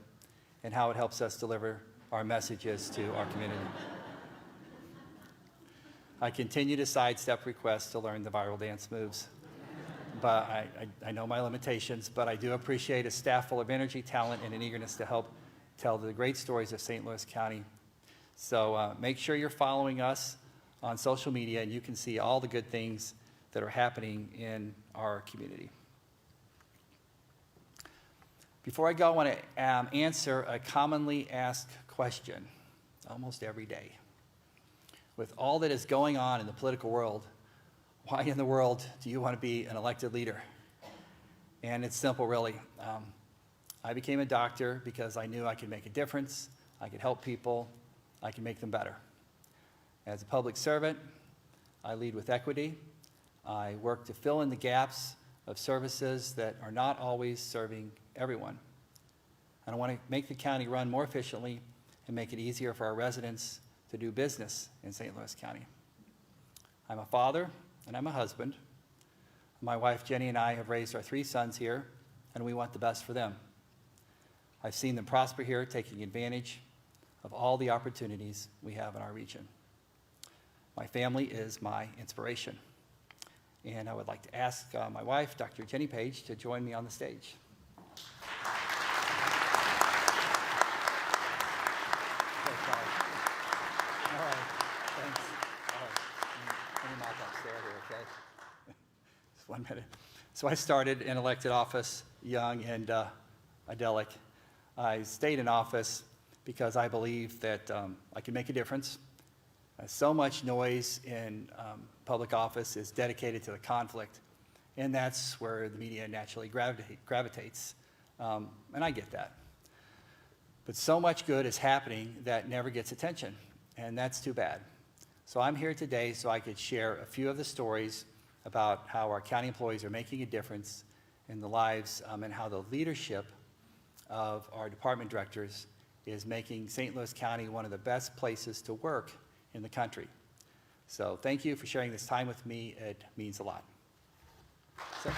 and how it helps us deliver our messages to our community. I continue to sidestep requests to learn the viral dance moves, but I know my limitations, but I do appreciate a staff full of energy, talent, and an eagerness to help tell the great stories of St. Louis County. So make sure you're following us on social media, and you can see all the good things that are happening in our community. Before I go, I want to answer a commonly asked question almost every day. With all that is going on in the political world, why in the world do you want to be an elected leader? And it's simple, really. I became a doctor because I knew I could make a difference, I could help people, I could make them better. As a public servant, I lead with equity. I work to fill in the gaps of services that are not always serving everyone. And I want to make the county run more efficiently and make it easier for our residents to do business in St. Louis County. I'm a father and I'm a husband. My wife Jenny and I have raised our 3 sons here, and we want the best for them. I've seen them prosper here, taking advantage of all the opportunities we have in our region. My family is my inspiration. And I would like to ask my wife, Dr. Jenny Page, to join me on the stage. All right, thanks. All right, let me mop upstairs here, okay? Just 1 minute. So I started in elected office young and idyllic. I stayed in office because I believe that I can make a difference. So much noise in public office is dedicated to the conflict, and that's where the media naturally gravitates, and I get that. But so much good is happening that never gets attention, and that's too bad. So I'm here today so I could share a few of the stories about how our county employees are making a difference in the lives and how the leadership of our department directors is making St. Louis County one of the best places to work in the country. So thank you for sharing this time with me. It means a lot. So.